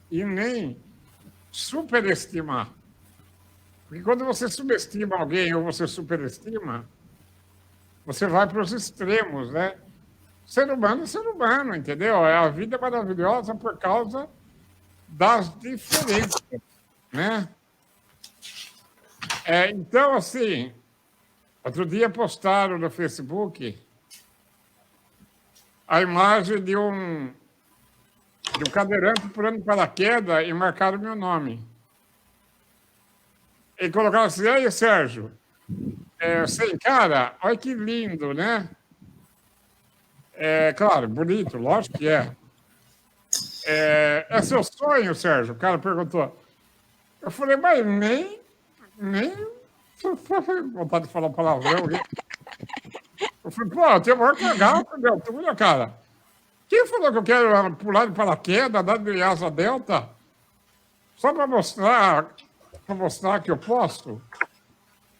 Speaker 1: e nem superestimar. Porque quando você subestima alguém ou você superestima, você vai para os extremos, né? Ser humano é ser humano, entendeu? A vida é maravilhosa por causa das diferenças, né? Então, assim, outro dia postaram no Facebook a imagem de um cadeirante pulando paraquedas e marcaram meu nome. E colocaram assim, aí, Sérgio, assim, cara, olha que lindo, né? Claro, bonito, lógico que é. É seu sonho, Sérgio? O cara perguntou. Eu falei, mas nem vontade de falar palavrão. Eu falei, pô, eu tenho o maior cagado de altura, cara. Quem falou que eu quero pular de paraquedas, andar de asa delta? Só para mostrar que eu posso?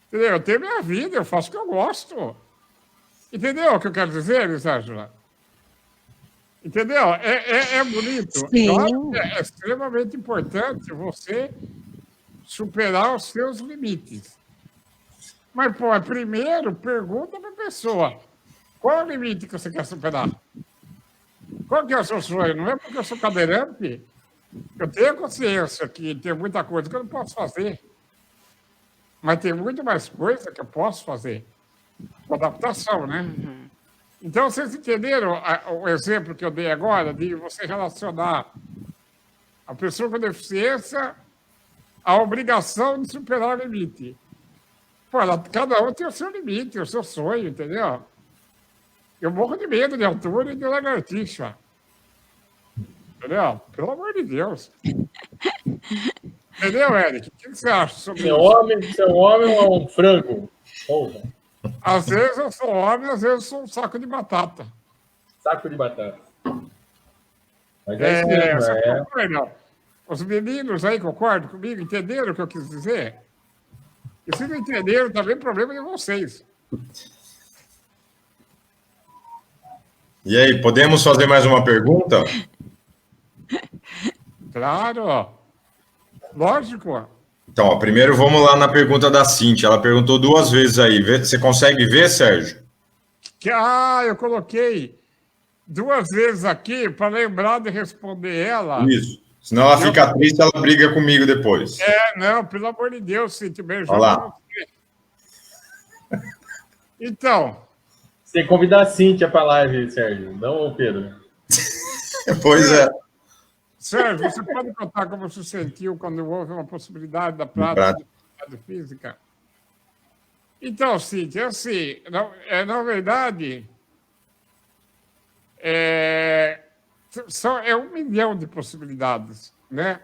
Speaker 1: Entendeu? Eu tenho minha vida, eu faço o que eu gosto. Entendeu o que eu quero dizer, Sérgio? Entendeu? É bonito.
Speaker 4: Sim.
Speaker 1: Claro que é extremamente importante você superar os seus limites. Mas, pô, primeiro, pergunta para a pessoa. Qual é o limite que você quer superar? Qual que é o seu sonho? Não é porque eu sou cadeirante. Eu tenho consciência que tem muita coisa que eu não posso fazer. Mas tem muito mais coisa que eu posso fazer. Com adaptação, né? Uhum. Então, vocês entenderam o exemplo que eu dei agora de você relacionar a pessoa com deficiência à obrigação de superar o limite. Pô, cada um tem o seu limite, o seu sonho, entendeu? Eu morro de medo de altura e de lagartixa. Entendeu? Pelo amor de Deus. Entendeu, Eric? O que você acha sobre isso?
Speaker 2: Você é um homem ou é um frango? Porra.
Speaker 1: Às vezes eu sou homem, às vezes eu sou um saco de batata.
Speaker 2: Saco de batata. Mas é isso mesmo,
Speaker 1: concorda? Os meninos aí concordam comigo? Entenderam o que eu quis dizer? E se não entenderam, também é problema de vocês.
Speaker 3: E aí, podemos fazer mais uma pergunta?
Speaker 1: Claro. Lógico.
Speaker 3: Então, ó, primeiro vamos lá na pergunta da Cíntia. Ela perguntou 2 vezes aí. Você consegue ver, Sérgio?
Speaker 1: Eu coloquei 2 vezes aqui para lembrar de responder ela.
Speaker 3: Isso. Senão ela fica triste, ela briga comigo depois.
Speaker 1: Não, pelo amor de Deus, Cíntia. Beijo.
Speaker 3: Olha lá.
Speaker 1: Então.
Speaker 2: Você convidar a Cíntia para a live, Sérgio, não o Pedro.
Speaker 3: Pois é.
Speaker 1: Sérgio, você pode contar como se sentiu quando houve uma possibilidade da prática de atividade física? Então, Cíntia, assim, na verdade, é 1 milhão de possibilidades, né?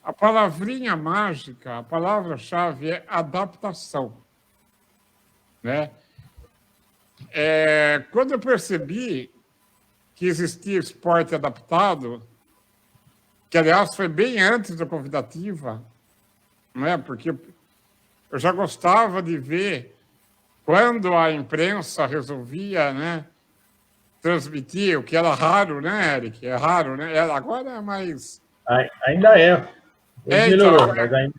Speaker 1: A palavrinha mágica, a palavra-chave é adaptação, né? Quando eu percebi que existia esporte adaptado, que, aliás, foi bem antes da convidativa, né? Porque eu já gostava de ver quando a imprensa resolvia, né, transmitir, o que era raro, né, Eric? É raro, né? Agora é mais...
Speaker 2: Ainda é. Melhorou,
Speaker 1: então,
Speaker 2: mas ainda...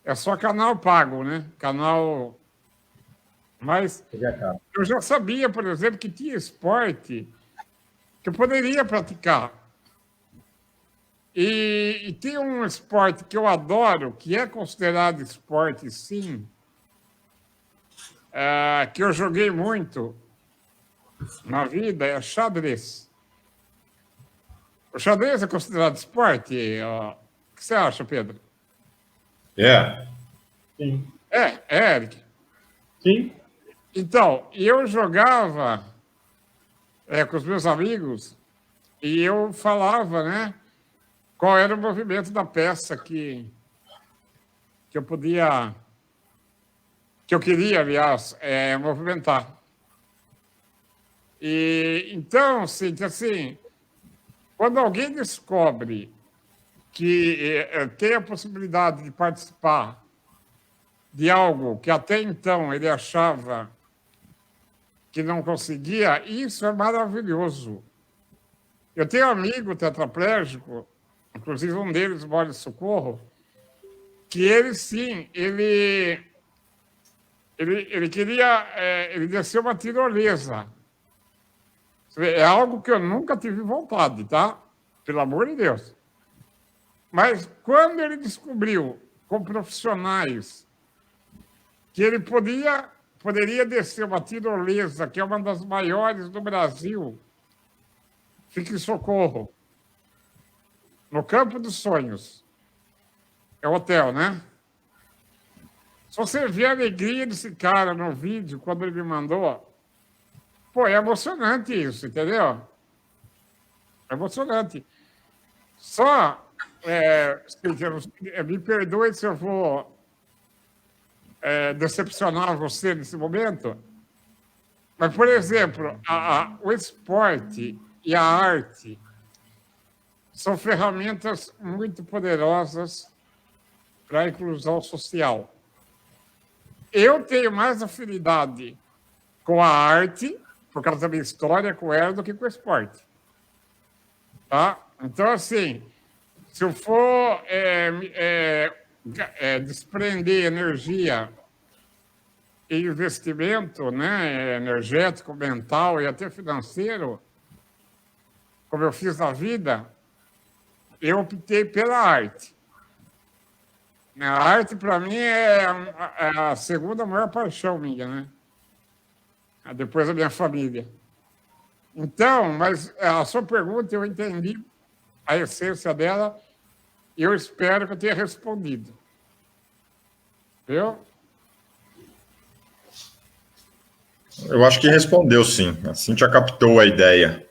Speaker 1: É só canal pago, né? Canal... Mas eu já sabia, por exemplo, que tinha esporte que eu poderia praticar. E tem um esporte que eu adoro, que é considerado esporte, sim, que eu joguei muito, na vida é xadrez. O xadrez é considerado esporte? Ó. O que você acha, Pedro?
Speaker 3: É.
Speaker 2: Sim.
Speaker 1: Eric.
Speaker 2: Sim.
Speaker 1: Então, eu jogava com os meus amigos e eu falava, né, qual era o movimento da peça que eu podia, que eu queria, aliás, movimentar. E então, Cíntia, assim, quando alguém descobre que tem a possibilidade de participar de algo que até então ele achava que não conseguia, isso é maravilhoso. Eu tenho um amigo tetraplégico, inclusive um deles mora em Socorro, que ele sim, ele queria, ele desceu uma tirolesa. É algo que eu nunca tive vontade, tá? Pelo amor de Deus. Mas quando ele descobriu, com profissionais, que ele poderia descer uma tirolesa, que é uma das maiores do Brasil, fica em Socorro, no Campo dos Sonhos. É hotel, né? Se você vê a alegria desse cara no vídeo, quando ele me mandou, pô, é emocionante isso, entendeu? É emocionante. Só, me perdoe se eu vou decepcionar você nesse momento, mas, por exemplo, o esporte e a arte são ferramentas muito poderosas para a inclusão social. Eu tenho mais afinidade com a arte, por causa da minha história com ela, do que com o esporte. Tá? Então, assim, se eu for desprender energia e investimento, né, energético, mental e até financeiro, como eu fiz na vida, eu optei pela arte. A arte, para mim, é a segunda maior paixão minha, né? Depois da minha família. Então, mas a sua pergunta, eu entendi a essência dela e eu espero que eu tenha respondido. Viu?
Speaker 3: Eu acho que respondeu, sim. A Cíntia captou a ideia.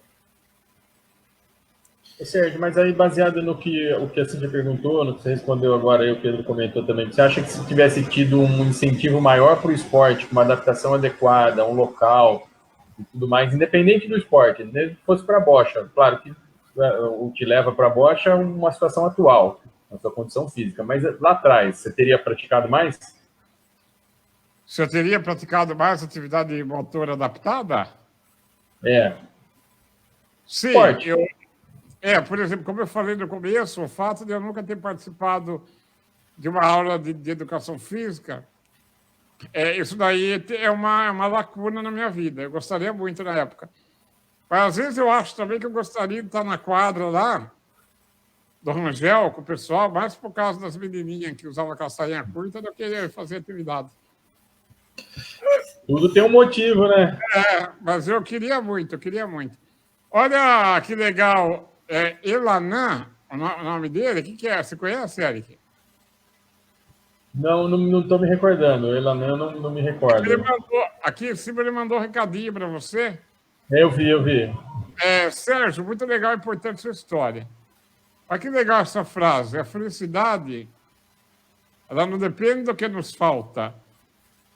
Speaker 2: Sérgio, mas aí baseado no que a Cíntia perguntou, no que você respondeu agora e o Pedro comentou também, você acha que se tivesse tido um incentivo maior para o esporte, uma adaptação adequada, um local e tudo mais, independente do esporte, mesmo que fosse para a bocha, claro que o que leva para a bocha é uma situação atual, a sua condição física, mas lá atrás, você teria praticado mais?
Speaker 1: Você teria praticado mais atividade motora adaptada? Sim,
Speaker 2: esporte.
Speaker 1: Por exemplo, como eu falei no começo, o fato de eu nunca ter participado de uma aula de educação física, isso daí é uma lacuna na minha vida. Eu gostaria muito na época. Mas às vezes eu acho também que eu gostaria de estar na quadra lá, do Rangel, com o pessoal, mais por causa das menininhas que usavam calçainha curta do que fazer atividade.
Speaker 2: Tudo tem um motivo, né?
Speaker 1: Mas eu queria muito, Olha que legal. Elanã, o nome dele, o que é? Você conhece, Eric?
Speaker 2: Não estou me recordando. Elanã não me recordo.
Speaker 1: Aqui em cima ele mandou um recadinho para você.
Speaker 2: Eu vi.
Speaker 1: Sérgio, muito legal e importante sua história. Olha que legal essa frase. A felicidade, ela não depende do que nos falta,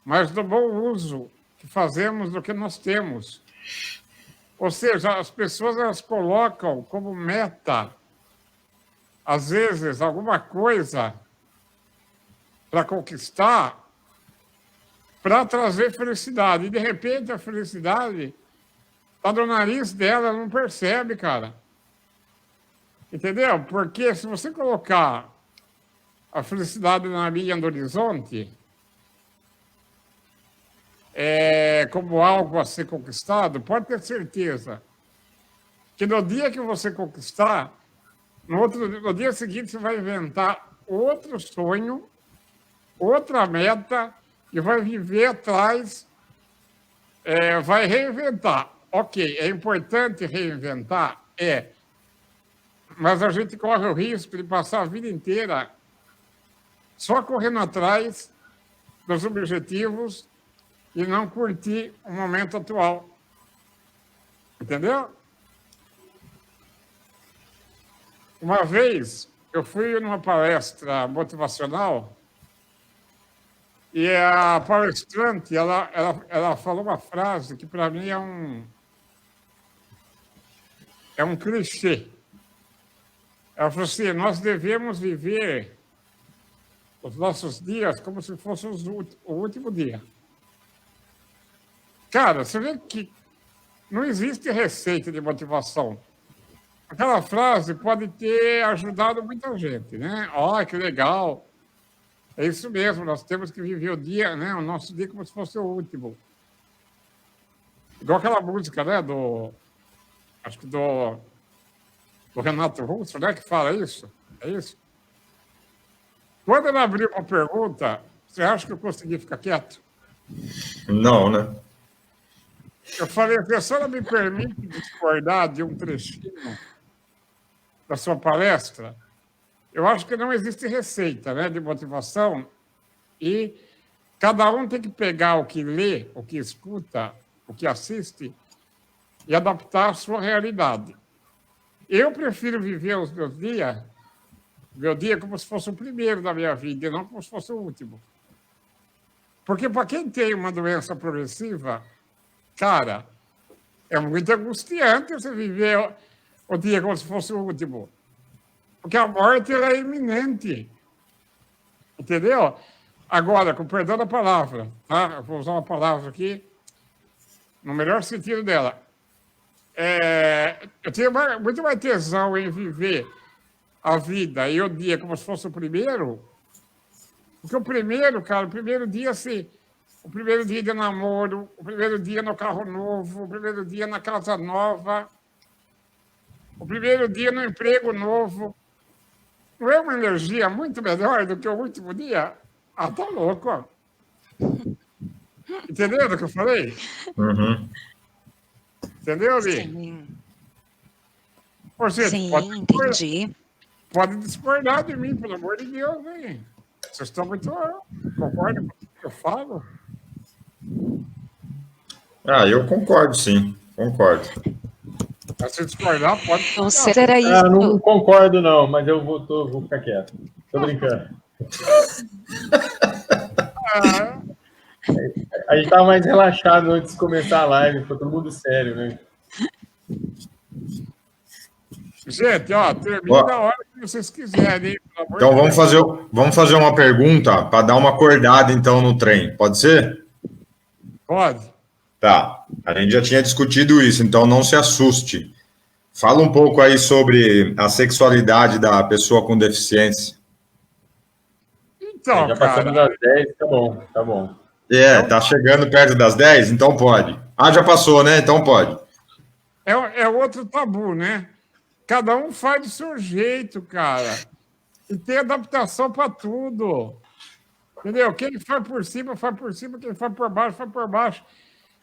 Speaker 1: mas do bom uso que fazemos do que nós temos. Ou seja, as pessoas elas colocam como meta, às vezes, alguma coisa para conquistar, para trazer felicidade. E, de repente, a felicidade está no nariz dela, ela não percebe, cara. Entendeu? Porque se você colocar a felicidade na linha do horizonte, como algo a ser conquistado, pode ter certeza que no dia que você conquistar, no dia seguinte você vai inventar outro sonho, outra meta, e vai viver atrás, vai reinventar. ok, é importante reinventar? Mas a gente corre o risco de passar a vida inteira só correndo atrás dos objetivos e não curtir o momento atual. Entendeu? Uma vez, eu fui numa palestra motivacional e a palestrante, ela falou uma frase que, para mim, é um clichê. Ela falou assim, nós devemos viver os nossos dias como se fosse o último dia. Cara, você vê que não existe receita de motivação. Aquela frase pode ter ajudado muita gente, né? Olha, que legal. É isso mesmo, nós temos que viver o dia, né? O nosso dia como se fosse o último. Igual aquela música, né? Acho que do Renato Russo, né? Que fala isso. É isso? Quando ela abriu uma pergunta, você acha que eu consegui ficar quieto?
Speaker 3: Não, né?
Speaker 1: Eu falei, a senhora me permite discordar de um trechinho da sua palestra? Eu acho que não existe receita, né, de motivação e cada um tem que pegar o que lê, o que escuta, o que assiste e adaptar à sua realidade. Eu prefiro viver os meus dias, meu dia como se fosse o primeiro da minha vida e não como se fosse o último. Porque para quem tem uma doença progressiva, cara, é muito angustiante você viver o dia como se fosse o último. Porque a morte ela é iminente. Entendeu? Agora, com perdão da palavra, tá? Eu vou usar uma palavra aqui no melhor sentido dela. Eu tenho muito mais tesão em viver a vida e o dia como se fosse o primeiro, porque o primeiro, cara, o primeiro dia, assim, o primeiro dia de namoro, o primeiro dia no carro novo, o primeiro dia na casa nova, o primeiro dia no emprego novo, não é uma energia muito melhor do que o último dia? Ah, tá louco, ó. Entendeu do que eu falei?
Speaker 3: Uhum.
Speaker 1: Entendeu, Li?
Speaker 4: Sim,
Speaker 1: Ou seja,
Speaker 4: sim, entendi.
Speaker 1: pode discordar de mim, pelo amor de Deus, hein? Vocês estão muito... Concordam com o que eu falo?
Speaker 3: Ah, eu concordo, sim. Concordo.
Speaker 1: Se discordar, pode...
Speaker 4: Então, será isso?
Speaker 2: Ah, não concordo, não, mas eu vou ficar quieto. Tô brincando.
Speaker 1: Ah,
Speaker 2: A gente tava mais relaxado antes de começar a live, ficou todo mundo sério, né?
Speaker 1: gente, ó, termina a hora que vocês quiserem, hein? Pelo amor
Speaker 3: Então
Speaker 1: de Deus.
Speaker 3: vamos fazer uma pergunta para dar uma acordada então no trem. Pode ser?
Speaker 1: Pode.
Speaker 3: Tá. A gente já tinha discutido isso, então não se assuste. Fala um pouco aí sobre a sexualidade da pessoa com deficiência.
Speaker 1: Então,
Speaker 2: Já
Speaker 1: cara,
Speaker 2: passamos das 10, tá bom, tá bom.
Speaker 3: Tá chegando perto das 10, então pode. Ah, já passou, né? Então pode.
Speaker 1: é outro tabu, né? Cada um faz do seu jeito, cara. E tem adaptação para tudo. Entendeu? Quem faz por cima, faz por cima. Quem faz por baixo, faz por baixo.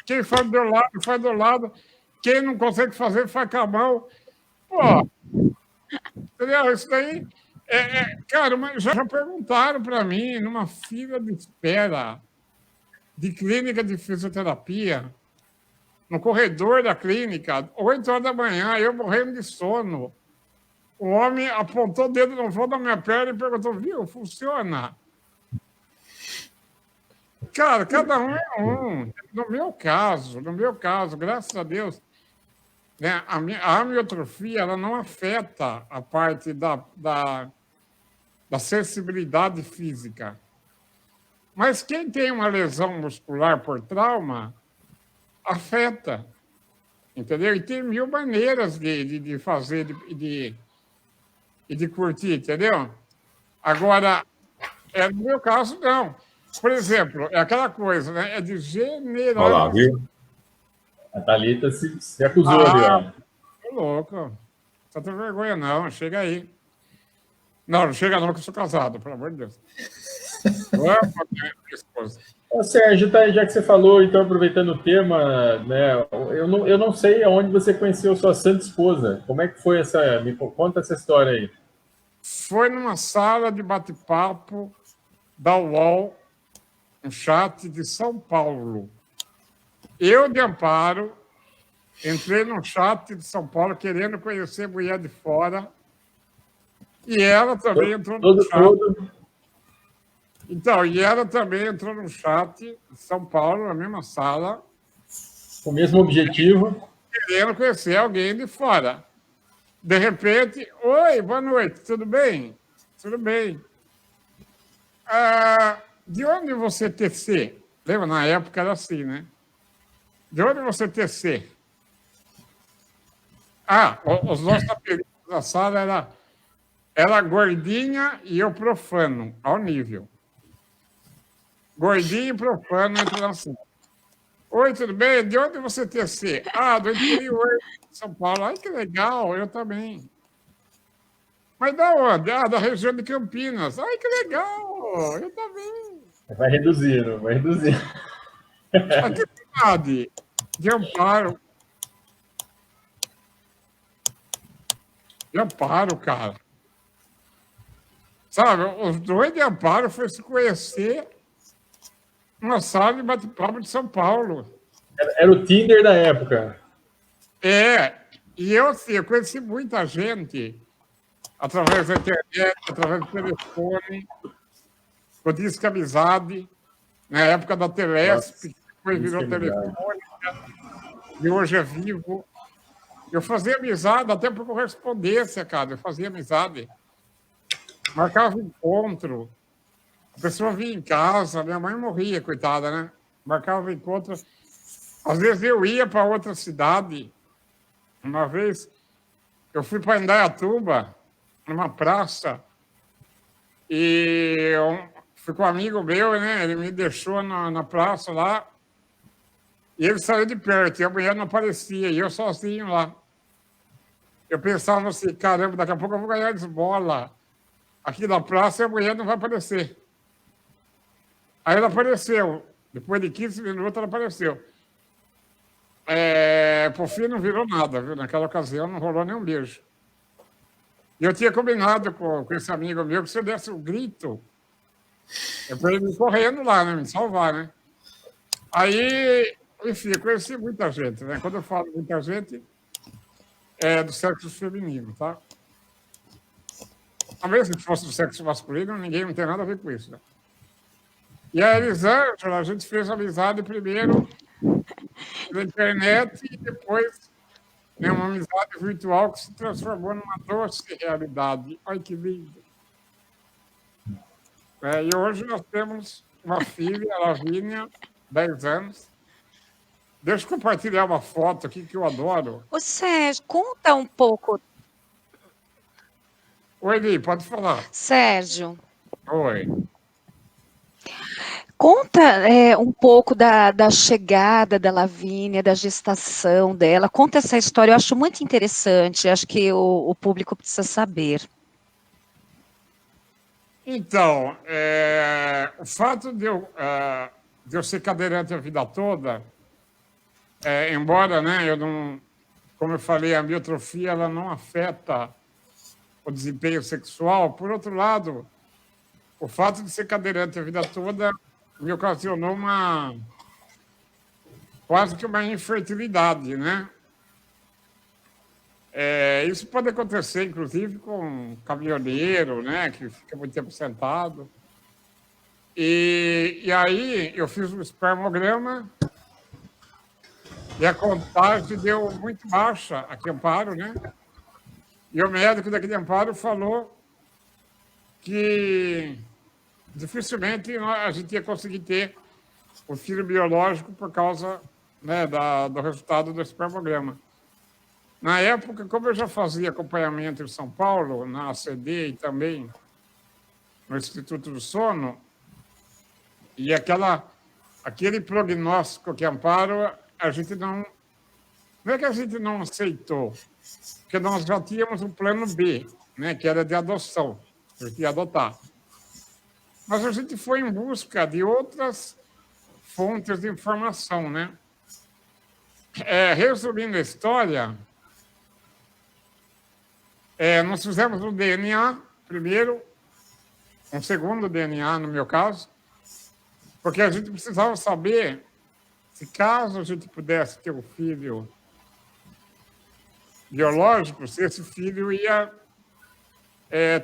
Speaker 1: Quem faz do lado, faz do lado. Quem não consegue fazer, faz com a mão. Pô, entendeu? Isso daí... cara, mas já perguntaram para mim, numa fila de espera de clínica de fisioterapia, no corredor da clínica, 8 horas da manhã, eu morrendo de sono. O homem apontou o dedo no fundo da minha perna e perguntou, viu, funciona? Cara, cada um é um. No meu caso, graças a Deus, né, a amiotrofia ela não afeta a parte da sensibilidade física. Mas quem tem uma lesão muscular por trauma, afeta. Entendeu? E tem 1000 maneiras de fazer e de curtir, entendeu? Agora, no meu caso, não. Por exemplo, é aquela coisa, né? É de generalizar.
Speaker 3: Olha lá, viu?
Speaker 2: A Thalita se acusou ali, ó.
Speaker 1: Tô louco. Não tem vergonha, não. Chega aí. Não chega não, que eu sou casado, pelo amor de Deus. Eu amo a minha esposa.
Speaker 2: Sérgio, tá, já que você falou, então, aproveitando o tema, né, eu não sei aonde você conheceu sua santa esposa. Como é que foi essa... Me conta essa história aí.
Speaker 1: Foi numa sala de bate-papo da UOL, um chat de São Paulo. Eu, de Amparo, entrei num chat de São Paulo querendo conhecer mulher de fora e ela também entrou no chat. Então, e ela também entrou no chat de São Paulo, na mesma sala.
Speaker 2: Com o mesmo objetivo.
Speaker 1: Querendo conhecer alguém de fora. De repente, oi, boa noite, tudo bem? Tudo bem. De onde você TC? Lembra, na época era assim, né? De onde você TC? Os nossos apelidos da sala era gordinha e eu profano, ao nível. Gordinho e profano entra na sala. Oi, tudo bem? De onde você TC? Do interior de São Paulo. Ai, que legal, eu também. Mas da onde? Da região de Campinas. Ai, que legal, eu também.
Speaker 2: Vai reduzindo, vai reduzindo.
Speaker 1: A que cidade? De Amparo. De Amparo, cara. Sabe, os dois de Amparo foram se conhecer numa sala de bate-papo de São Paulo.
Speaker 2: Era o Tinder da época.
Speaker 1: E eu, assim, eu conheci muita gente através da internet, através do telefone, com disco amizade, na época da Telesp, que depois virou Telefônica, e hoje é Vivo. Eu fazia amizade até por correspondência, cara, eu fazia amizade. Marcava encontro, a pessoa vinha em casa, minha mãe morria, coitada, né? Marcava encontro. Às vezes eu ia para outra cidade. Uma vez eu fui para Indaiatuba, numa praça, e eu fui com um amigo meu, né? Ele me deixou na praça lá, e ele saiu de perto, e a mulher não aparecia, e eu sozinho lá. Eu pensava assim, caramba, daqui a pouco eu vou ganhar esmola aqui na praça e a mulher não vai aparecer. Aí ela apareceu. Depois de 15 minutos, ela apareceu. Por fim, não virou nada, viu? Naquela ocasião, não rolou nenhum beijo. E eu tinha combinado com esse amigo meu que se eu desse um grito, é para ele ir correndo lá, né? Me salvar, né? Aí, enfim, eu conheci muita gente, né? Quando eu falo muita gente, é do sexo feminino, tá? Talvez se fosse do sexo masculino, ninguém não tem nada a ver com isso, né? E a Elisângela, a gente fez amizade primeiro na internet e depois uma amizade virtual que se transformou numa doce realidade. Olha que lindo. E hoje nós temos uma filha, a Lavínia, 10 anos. Deixa eu compartilhar uma foto aqui que eu adoro.
Speaker 4: Ô, Sérgio, conta um pouco.
Speaker 1: Oi, Eli, pode falar.
Speaker 4: Sérgio.
Speaker 1: Oi.
Speaker 4: Conta um pouco da chegada da Lavínia, da gestação dela. Conta essa história, eu acho muito interessante. Acho que o público precisa saber.
Speaker 1: Então, o fato de eu ser cadeirante a vida toda, embora, né, eu não, como eu falei, a miotrofia ela não afeta o desempenho sexual. Por outro lado, o fato de ser cadeirante a vida toda me ocasionou quase que uma infertilidade, né? Isso pode acontecer, inclusive, com um caminhoneiro, né, que fica muito tempo sentado. E aí eu fiz um espermograma e a contagem deu muito baixa aqui em Amparo, né? E o médico daqui de Amparo falou que dificilmente a gente ia conseguir ter o filho biológico por causa, né, do resultado do espermograma. Na época, como eu já fazia acompanhamento em São Paulo, na ACD e também no Instituto do Sono, e aquele prognóstico que Amparo, a gente não é que a gente não aceitou, porque nós já tínhamos um plano B, né, que era de adoção, a gente ia adotar. Mas a gente foi em busca de outras fontes de informação, né? Resumindo a história, nós fizemos o DNA primeiro, um segundo DNA, no meu caso, porque a gente precisava saber se caso a gente pudesse ter um filho biológico, se esse filho ia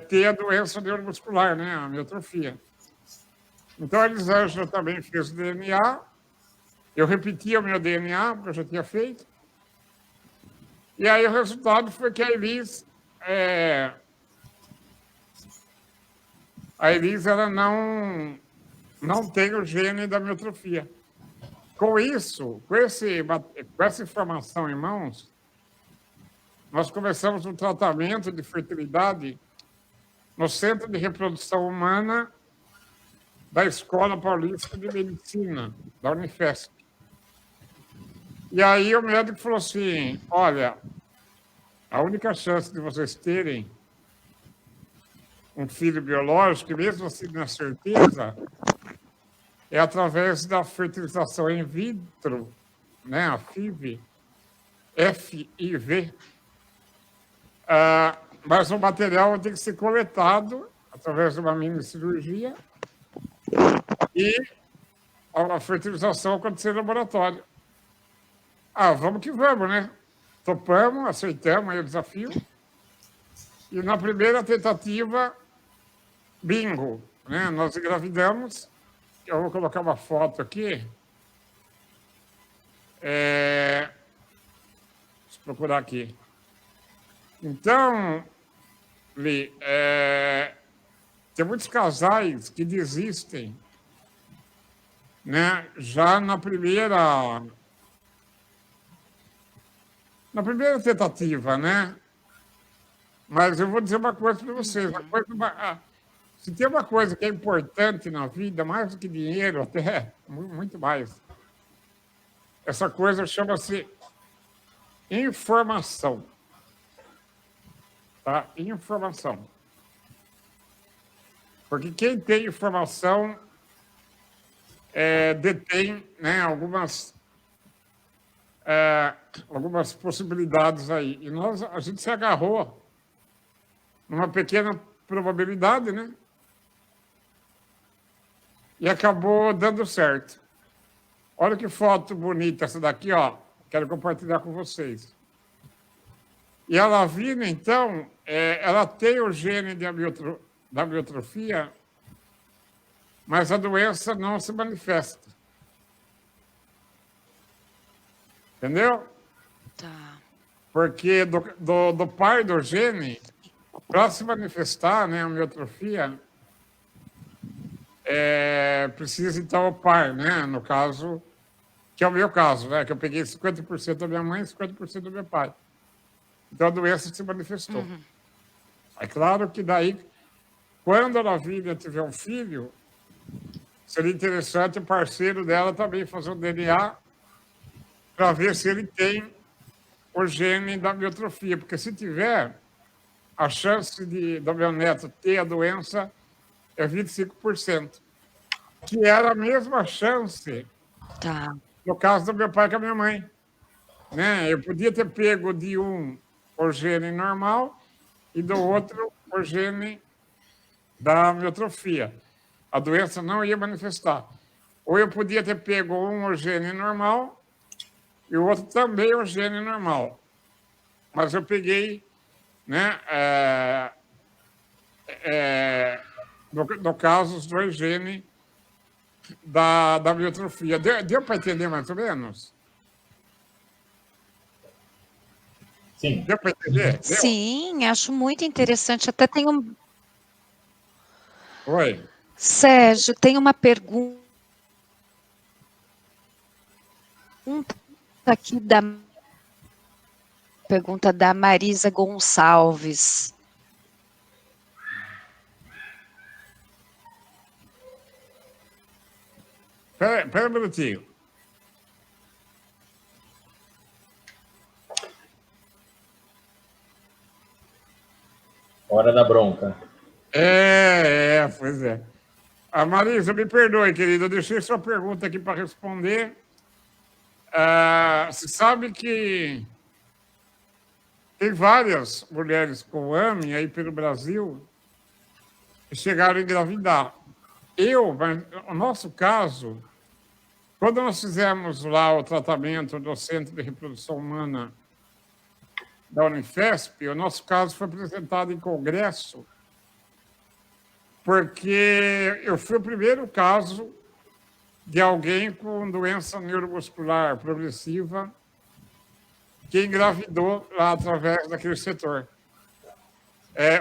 Speaker 1: ter a doença neuromuscular, né, a miotrofia. Então, a Elisângela também fez o DNA, eu repeti o meu DNA, porque eu já tinha feito, e aí o resultado foi que a Elis ela não tem o gene da miotrofia. Com isso, com essa informação em mãos, nós começamos um tratamento de fertilidade no Centro de Reprodução Humana da Escola Paulista de Medicina, da Unifesp. E aí o médico falou assim, olha, a única chance de vocês terem um filho biológico, mesmo assim na certeza, é através da fertilização in vitro, né, a FIV, FIV. Mas o material tem que ser coletado através de uma mini cirurgia e a fertilização acontecer no laboratório. Vamos que vamos, né? Topamos, aceitamos aí o desafio. E na primeira tentativa, bingo, né? Nós engravidamos. Eu vou colocar uma foto aqui. Deixa eu procurar aqui. Então, Li, tem muitos casais que desistem, né? Já na primeira tentativa, né? Mas eu vou dizer uma coisa para vocês. Se tem uma coisa que é importante na vida, mais do que dinheiro, até muito mais, essa coisa chama-se informação. Tá? Informação. Porque quem tem informação detém, né, algumas possibilidades aí. E a gente se agarrou numa pequena probabilidade, né? E acabou dando certo. Olha que foto bonita essa daqui, ó. Quero compartilhar com vocês. E a Lavina, então, ela tem o gene da miotrofia, mas a doença não se manifesta. Entendeu?
Speaker 4: Tá.
Speaker 1: Porque do pai do gene, para se manifestar, né, a miotrofia, precisa, então, o pai, né? No caso, que é o meu caso, né? Que eu peguei 50% da minha mãe e 50% do meu pai. Então, a doença se manifestou. Uhum. É claro que daí, quando a Lavínia tiver um filho, seria interessante o parceiro dela também fazer um DNA para ver se ele tem o gene da miotrofia. Porque se tiver, a chance do meu neto ter a doença é 25%. Que era a mesma chance no caso do meu pai com a minha mãe. Né? Eu podia ter pego de um o gene normal e do outro o gene da miotrofia. A doença não ia manifestar. Ou eu podia ter pego um o gene normal e o outro também o gene normal. Mas eu peguei, né, no caso, os dois genes da miotrofia. Deu para entender mais ou menos?
Speaker 2: Sim.
Speaker 1: Deu para entender? Deu?
Speaker 4: Sim, acho muito interessante. Até tem um...
Speaker 1: Oi.
Speaker 4: Sérgio, tem uma pergunta aqui da Marisa Gonçalves.
Speaker 1: Espera um minutinho.
Speaker 2: Hora da bronca.
Speaker 1: Pois é. A Marisa, me perdoe, querida, eu deixei sua pergunta aqui para responder. Você sabe que tem várias mulheres com AME aí pelo Brasil que chegaram a engravidar. Mas no nosso caso, quando nós fizemos lá o tratamento do Centro de Reprodução Humana da Unifesp, o nosso caso foi apresentado em congresso, porque eu fui o primeiro caso de alguém com doença neuromuscular progressiva que engravidou lá através daquele setor.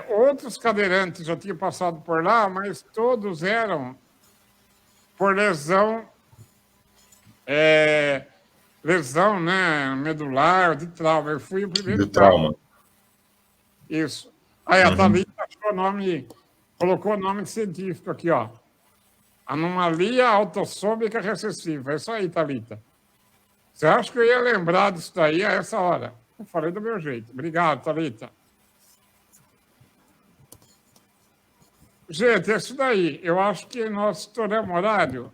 Speaker 1: Outros cadeirantes já tinham passado por lá, mas todos eram por lesão, né, medular, de trauma. Eu fui o primeiro
Speaker 3: De trauma.
Speaker 1: Isso. Aí a Thalita achou o nome, colocou o nome científico aqui, ó. Anomalia autossômica recessiva. É isso aí, Thalita. Você acha que eu ia lembrar disso daí a essa hora? Eu falei do meu jeito. Obrigado, Thalita. Gente, é isso daí. Eu acho que nós estouramos horário.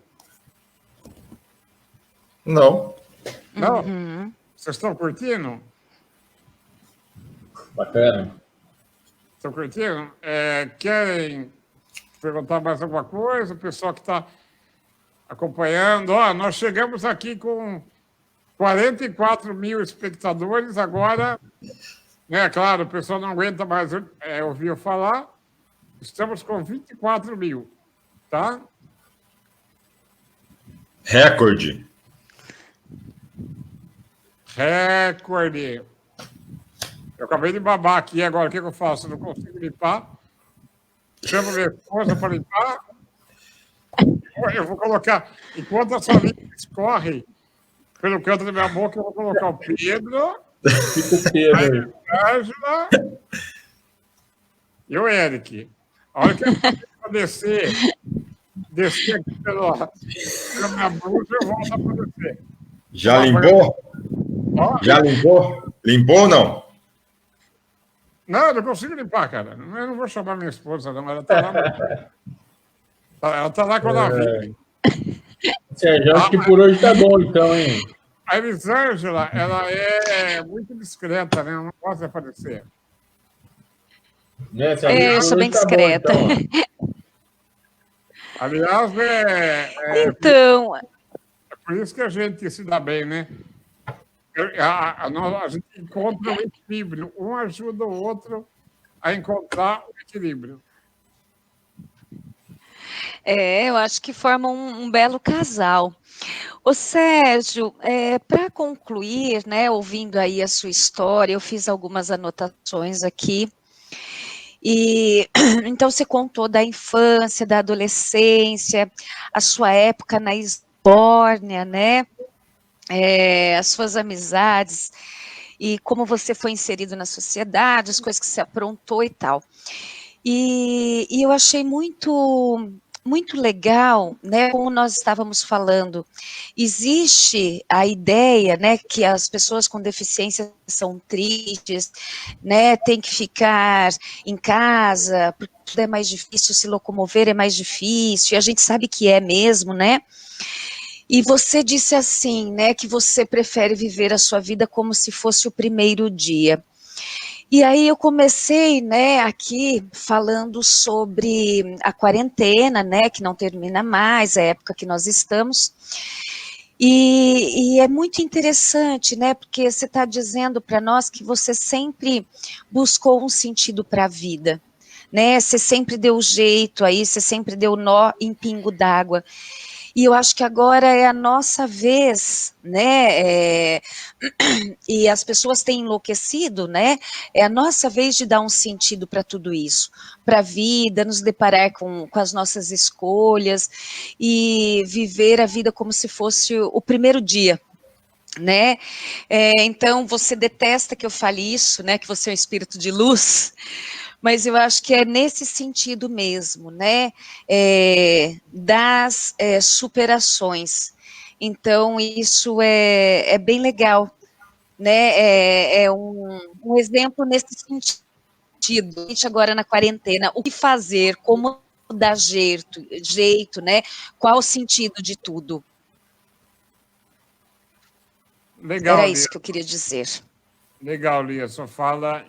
Speaker 3: Não.
Speaker 1: Não?
Speaker 4: Uhum.
Speaker 1: Vocês estão curtindo?
Speaker 2: Bacana.
Speaker 1: Estão curtindo? Querem perguntar mais alguma coisa? O pessoal que está acompanhando. Nós chegamos aqui com 44 mil espectadores. Agora, claro, o pessoal não aguenta mais ouvir eu falar. Estamos com 24 mil, tá?
Speaker 3: Recorde.
Speaker 1: Recorde. Eu acabei de babar aqui agora. O que eu faço? Eu não consigo limpar. Chamo minha esposa para limpar. Eu vou colocar... Enquanto a saliva escorre pelo canto da minha boca, eu vou colocar o Pedro, a Ângela e o Eric. A hora que eu descer aqui pela minha blusa, eu volto a descer.
Speaker 3: Já limpou? Já limpou? Limpou ou não?
Speaker 1: Não, eu não consigo limpar, cara. Eu não vou chamar minha esposa, não. Ela está lá. Ela está lá quando ela vem.
Speaker 2: Sérgio, acho que por hoje tá bom, então, hein?
Speaker 1: A Elisângela, ela é muito discreta, né? Ela não gosta de aparecer.
Speaker 4: Eu sou bem discreta.
Speaker 2: Bom, então.
Speaker 1: Aliás,
Speaker 4: Então,
Speaker 1: é por isso que a gente se dá bem, né? A gente encontra o equilíbrio. Um ajuda o outro a encontrar o equilíbrio.
Speaker 4: eu acho que formam um belo casal. Ô Sérgio, para concluir, né, ouvindo aí a sua história, eu fiz algumas anotações aqui. E então você contou da infância, da adolescência, a sua época na Esbórnia, né? As suas amizades e como você foi inserido na sociedade, as coisas que você aprontou e tal. E eu achei muito legal, né, como nós estávamos falando, existe a ideia, né, que as pessoas com deficiência são tristes, né, tem que ficar em casa, porque tudo é mais difícil, se locomover é mais difícil, e a gente sabe que é mesmo, né, e você disse assim, né, que você prefere viver a sua vida como se fosse o primeiro dia. E aí eu comecei, né, aqui falando sobre a quarentena, né, que não termina mais, a época que nós estamos. E é muito interessante, né, porque você está dizendo para nós que você sempre buscou um sentido para a vida, né, você sempre deu jeito aí, você sempre deu nó em pingo d'água. E eu acho que agora é a nossa vez, né, e as pessoas têm enlouquecido, né, é a nossa vez de dar um sentido para tudo isso, para a vida, nos deparar com as nossas escolhas e viver a vida como se fosse o primeiro dia, né, então você detesta que eu fale isso, né, que você é um espírito de luz, mas eu acho que é nesse sentido mesmo, né, das superações. Então, isso é bem legal, né, é um exemplo nesse sentido. A gente agora na quarentena, o que fazer, como dá jeito, né? Qual o sentido de tudo?
Speaker 1: Legal,
Speaker 4: Era
Speaker 1: Lia.
Speaker 4: isso que eu queria dizer.
Speaker 1: Legal, Lia, sua fala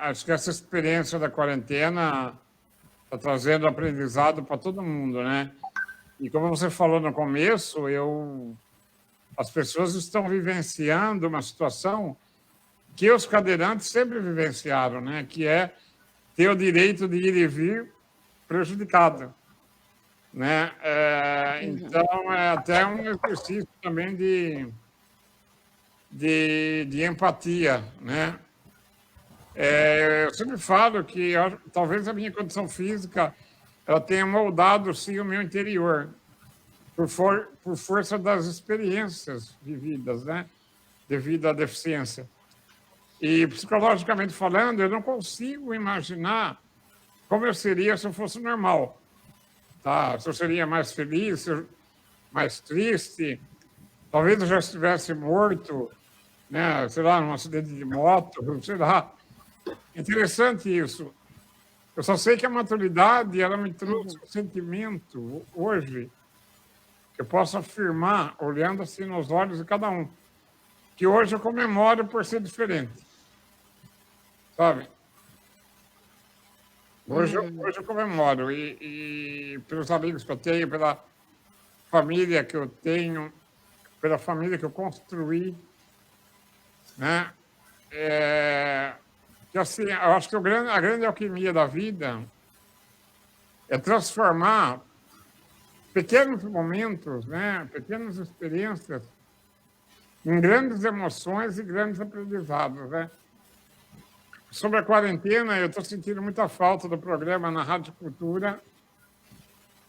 Speaker 1: acho que essa experiência da quarentena está trazendo aprendizado para todo mundo, né? E como você falou no começo, as pessoas estão vivenciando uma situação que os cadeirantes sempre vivenciaram, né? Que é ter o direito de ir e vir prejudicado, né? Então, é até um exercício também de empatia, né? Eu sempre falo que talvez a minha condição física ela tenha moldado, sim, o meu interior, por força das experiências vividas, né? Devido à deficiência. E, psicologicamente falando, eu não consigo imaginar como eu seria se eu fosse normal. Tá? Se eu seria mais feliz, mais triste, talvez eu já estivesse morto, né? Sei lá, num acidente de moto, sei lá. Interessante isso. Eu só sei que a maturidade, ela me trouxe um sentimento, hoje, que eu posso afirmar, olhando assim nos olhos de cada um, que hoje eu comemoro por ser diferente. Sabe? Hoje eu comemoro, e pelos amigos que eu tenho, pela família que eu tenho, pela família que eu construí, né? Que assim, eu acho que a grande alquimia da vida é transformar pequenos momentos, né? Pequenas experiências em grandes emoções e grandes aprendizados, né? Sobre a quarentena, eu estou sentindo muita falta do programa na Rádio Cultura,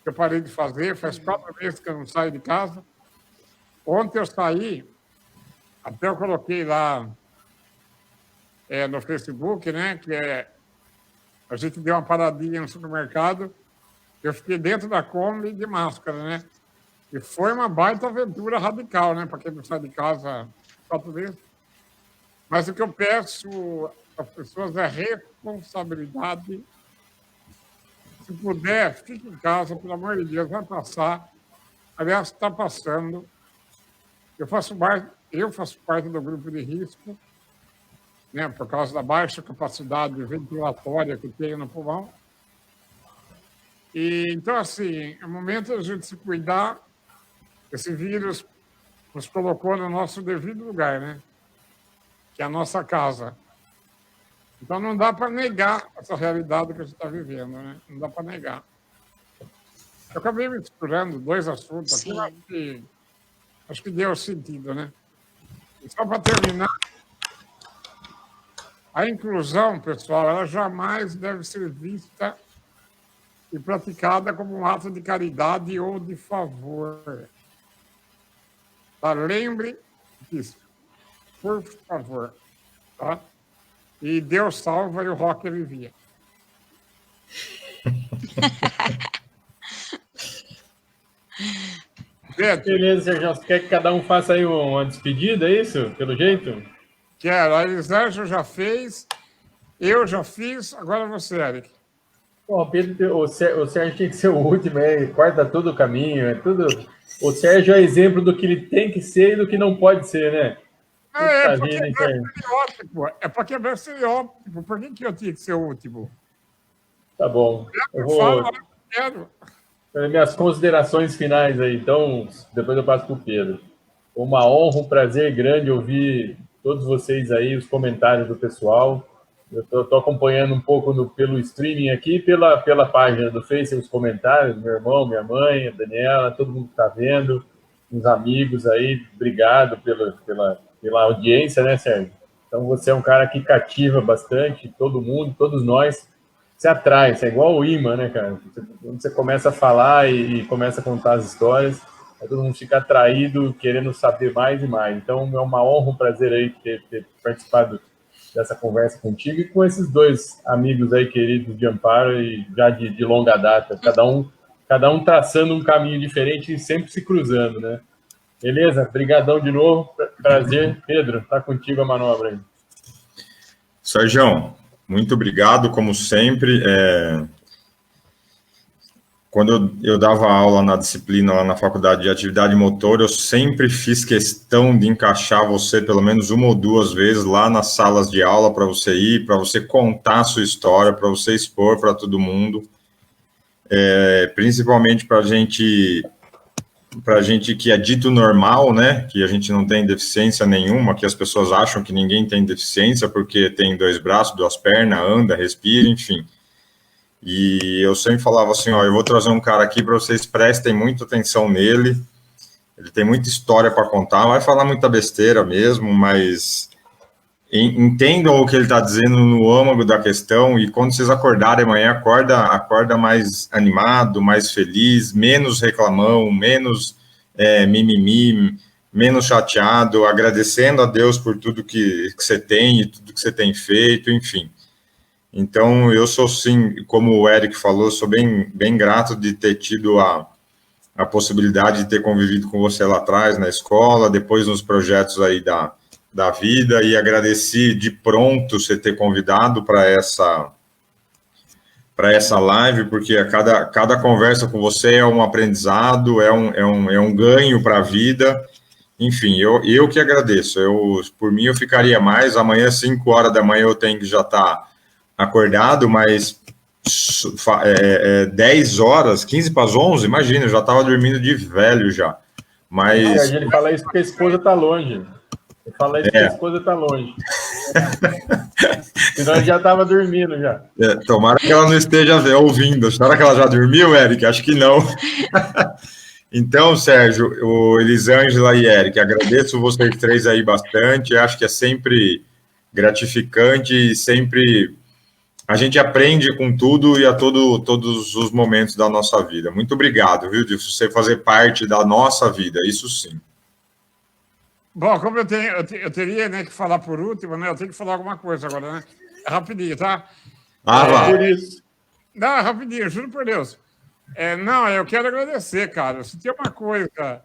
Speaker 1: que eu parei de fazer, faz 4 meses que eu não saio de casa. Ontem eu saí, até eu coloquei lá no Facebook, né, a gente deu uma paradinha no supermercado, eu fiquei dentro da Kombi de máscara, né? E foi uma baita aventura radical, né, para quem não sai de casa 4 vezes. Mas o que eu peço às pessoas é responsabilidade. Se puder, fique em casa, pelo amor de Deus, vai passar. Aliás, está passando. Eu faço parte do grupo de risco, né, por causa da baixa capacidade ventilatória que tenho no pulmão. E, então, assim, é o momento de a gente se cuidar. Esse vírus nos colocou no nosso devido lugar, né? Que é a nossa casa. Então, não dá para negar essa realidade que a gente está vivendo, né? Não dá para negar. Eu acabei misturando 2 assuntos aqui, mas acho que deu sentido, né? E só para terminar, a inclusão, pessoal, ela jamais deve ser vista e praticada como um ato de caridade ou de favor. Tá? Lembre disso, por favor. Tá? E Deus salva e o rock vivia.
Speaker 2: Beleza, Sérgio. Você quer que cada um faça aí uma despedida, é isso? Pelo jeito?
Speaker 1: Quero. A Elisângela já fez, eu já fiz, agora você, Eric.
Speaker 2: Bom, Pedro, o Sérgio tinha que ser o último, corta todo o caminho, tudo. O Sérgio é exemplo do que ele tem que ser e do que não pode ser, né?
Speaker 1: É para quebrar estereótipo. Por que eu tinha que ser o último?
Speaker 2: Tá bom. Eu
Speaker 1: quero.
Speaker 2: Minhas considerações finais aí, então, depois eu passo para o Pedro. Uma honra, um prazer grande ouvir todos vocês aí, os comentários do pessoal. Eu estou acompanhando um pouco pelo streaming aqui, pela página do Face, os comentários, meu irmão, minha mãe, a Daniela, todo mundo que está vendo, os amigos aí, obrigado pela audiência, né, Sérgio? Então, você é um cara que cativa bastante todo mundo, todos nós, se atrai, é igual o imã, né, cara? Quando você começa a falar e começa a contar as histórias, aí todo mundo fica atraído, querendo saber mais e mais. Então, é uma honra, um prazer aí ter participado dessa conversa contigo e com esses 2 amigos aí queridos de Amparo e já de longa data, cada um traçando um caminho diferente e sempre se cruzando, né? Beleza? Obrigadão de novo, prazer. Pedro, tá contigo a manobra aí.
Speaker 3: Sérgio, Muito obrigado, como sempre. Quando eu dava aula na disciplina lá na Faculdade de Atividade Motora, eu sempre fiz questão de encaixar você pelo menos uma ou duas vezes lá nas salas de aula para você ir, para você contar a sua história, para você expor para todo mundo, principalmente para a gente que é dito normal, né, que a gente não tem deficiência nenhuma, que as pessoas acham que ninguém tem deficiência porque tem 2 braços, 2 pernas, anda, respira, enfim. E eu sempre falava assim, ó, eu vou trazer um cara aqui para vocês prestem muita atenção nele, ele tem muita história para contar, vai falar muita besteira mesmo, mas entendam o que ele está dizendo no âmago da questão, e quando vocês acordarem amanhã, acorda mais animado, mais feliz, menos reclamão, menos mimimi, menos chateado, agradecendo a Deus por tudo que você tem e tudo que você tem feito, enfim. Então, eu sou, sim, como o Eric falou, sou bem grato de ter tido a possibilidade de ter convivido com você lá atrás, na escola, depois nos projetos aí da vida, e agradeci de pronto você ter convidado para essa live, porque cada conversa com você é um aprendizado, é um ganho para a vida. Enfim, eu que agradeço. Por mim, eu ficaria mais. Amanhã, 5 horas da manhã, eu tenho que já estar acordado, mas 10 horas, 15 para as 11, imagina, eu já estava dormindo de velho já. Mas...
Speaker 2: Ele fala isso porque a esposa está longe. Ele fala isso porque a esposa está longe. Senão ele já estava dormindo já.
Speaker 3: Tomara que ela não esteja ouvindo. Será que ela já dormiu, Eric? Acho que não. Então, Sérgio, o Elisângela e Eric, agradeço vocês 3 aí bastante. Acho que é sempre gratificante e sempre a gente aprende com tudo e a todos os momentos da nossa vida. Muito obrigado, viu, de você fazer parte da nossa vida, isso sim.
Speaker 1: Bom, como eu teria, né, que falar por último, né? Eu tenho que falar alguma coisa agora, né? É rapidinho, tá?
Speaker 3: Vai.
Speaker 2: Por isso.
Speaker 1: Não, é rapidinho, juro por Deus. Não, eu quero agradecer, cara. Se tem uma coisa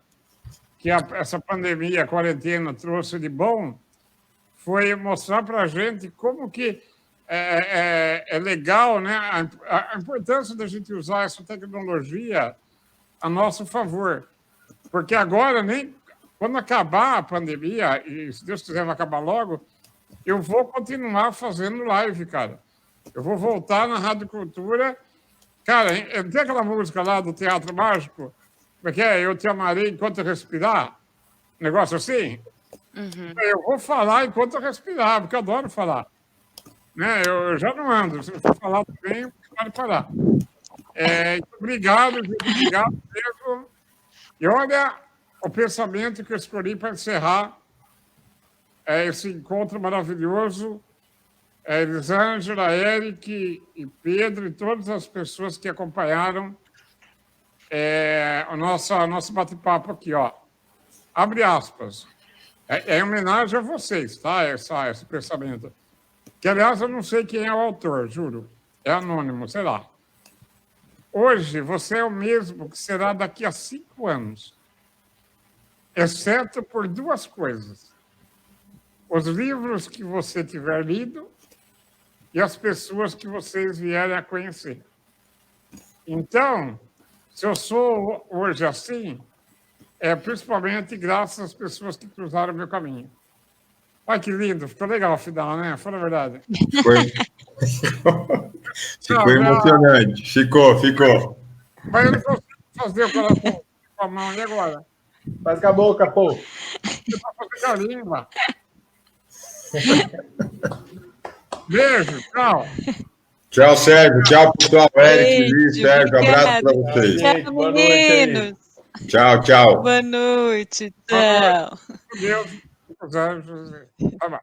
Speaker 1: que essa pandemia, a quarentena trouxe de bom, foi mostrar para a gente como que é legal, né? A importância da gente usar essa tecnologia a nosso favor. Porque agora, nem quando acabar a pandemia, e se Deus quiser vai acabar logo, eu vou continuar fazendo live, cara. Eu vou voltar na Rádio Cultura. Cara, tem aquela música lá do Teatro Mágico, porque Eu Te Amarei Enquanto Eu Respirar, negócio assim. Uhum. Eu vou falar enquanto eu respirar, porque eu adoro falar. Né? Eu já não ando, se eu for falar também, pode parar. Obrigado, gente, obrigado mesmo. E olha o pensamento que eu escolhi para encerrar esse encontro maravilhoso. Elisângela, Eric e Pedro e todas as pessoas que acompanharam o nosso bate-papo aqui, ó. Abre aspas. É em homenagem a vocês, tá? Esse pensamento. Que, aliás, eu não sei quem é o autor, juro. É anônimo, sei lá. Hoje, você é o mesmo que será daqui a 5 anos. Exceto por 2 coisas. Os livros que você tiver lido e as pessoas que vocês vierem a conhecer. Então, se eu sou hoje assim, principalmente graças às pessoas que cruzaram o meu caminho. Olha que lindo, ficou legal o final, né? Fala a verdade.
Speaker 3: Ficou emocionante. Ficou.
Speaker 1: Mas eu não consigo fazer o coração com a mão, e agora?
Speaker 2: Faz com a boca, pô.
Speaker 1: Você vai fazer com a língua. Beijo, tchau.
Speaker 3: Tchau, Sérgio. Tchau, pessoal. Eric, Luiz, Sérgio,
Speaker 5: obrigada.
Speaker 3: abraço para vocês.
Speaker 5: Tchau, meninos.
Speaker 3: Tchau.
Speaker 5: Boa noite. Tchau.
Speaker 1: Deus, os anjos. Vai lá.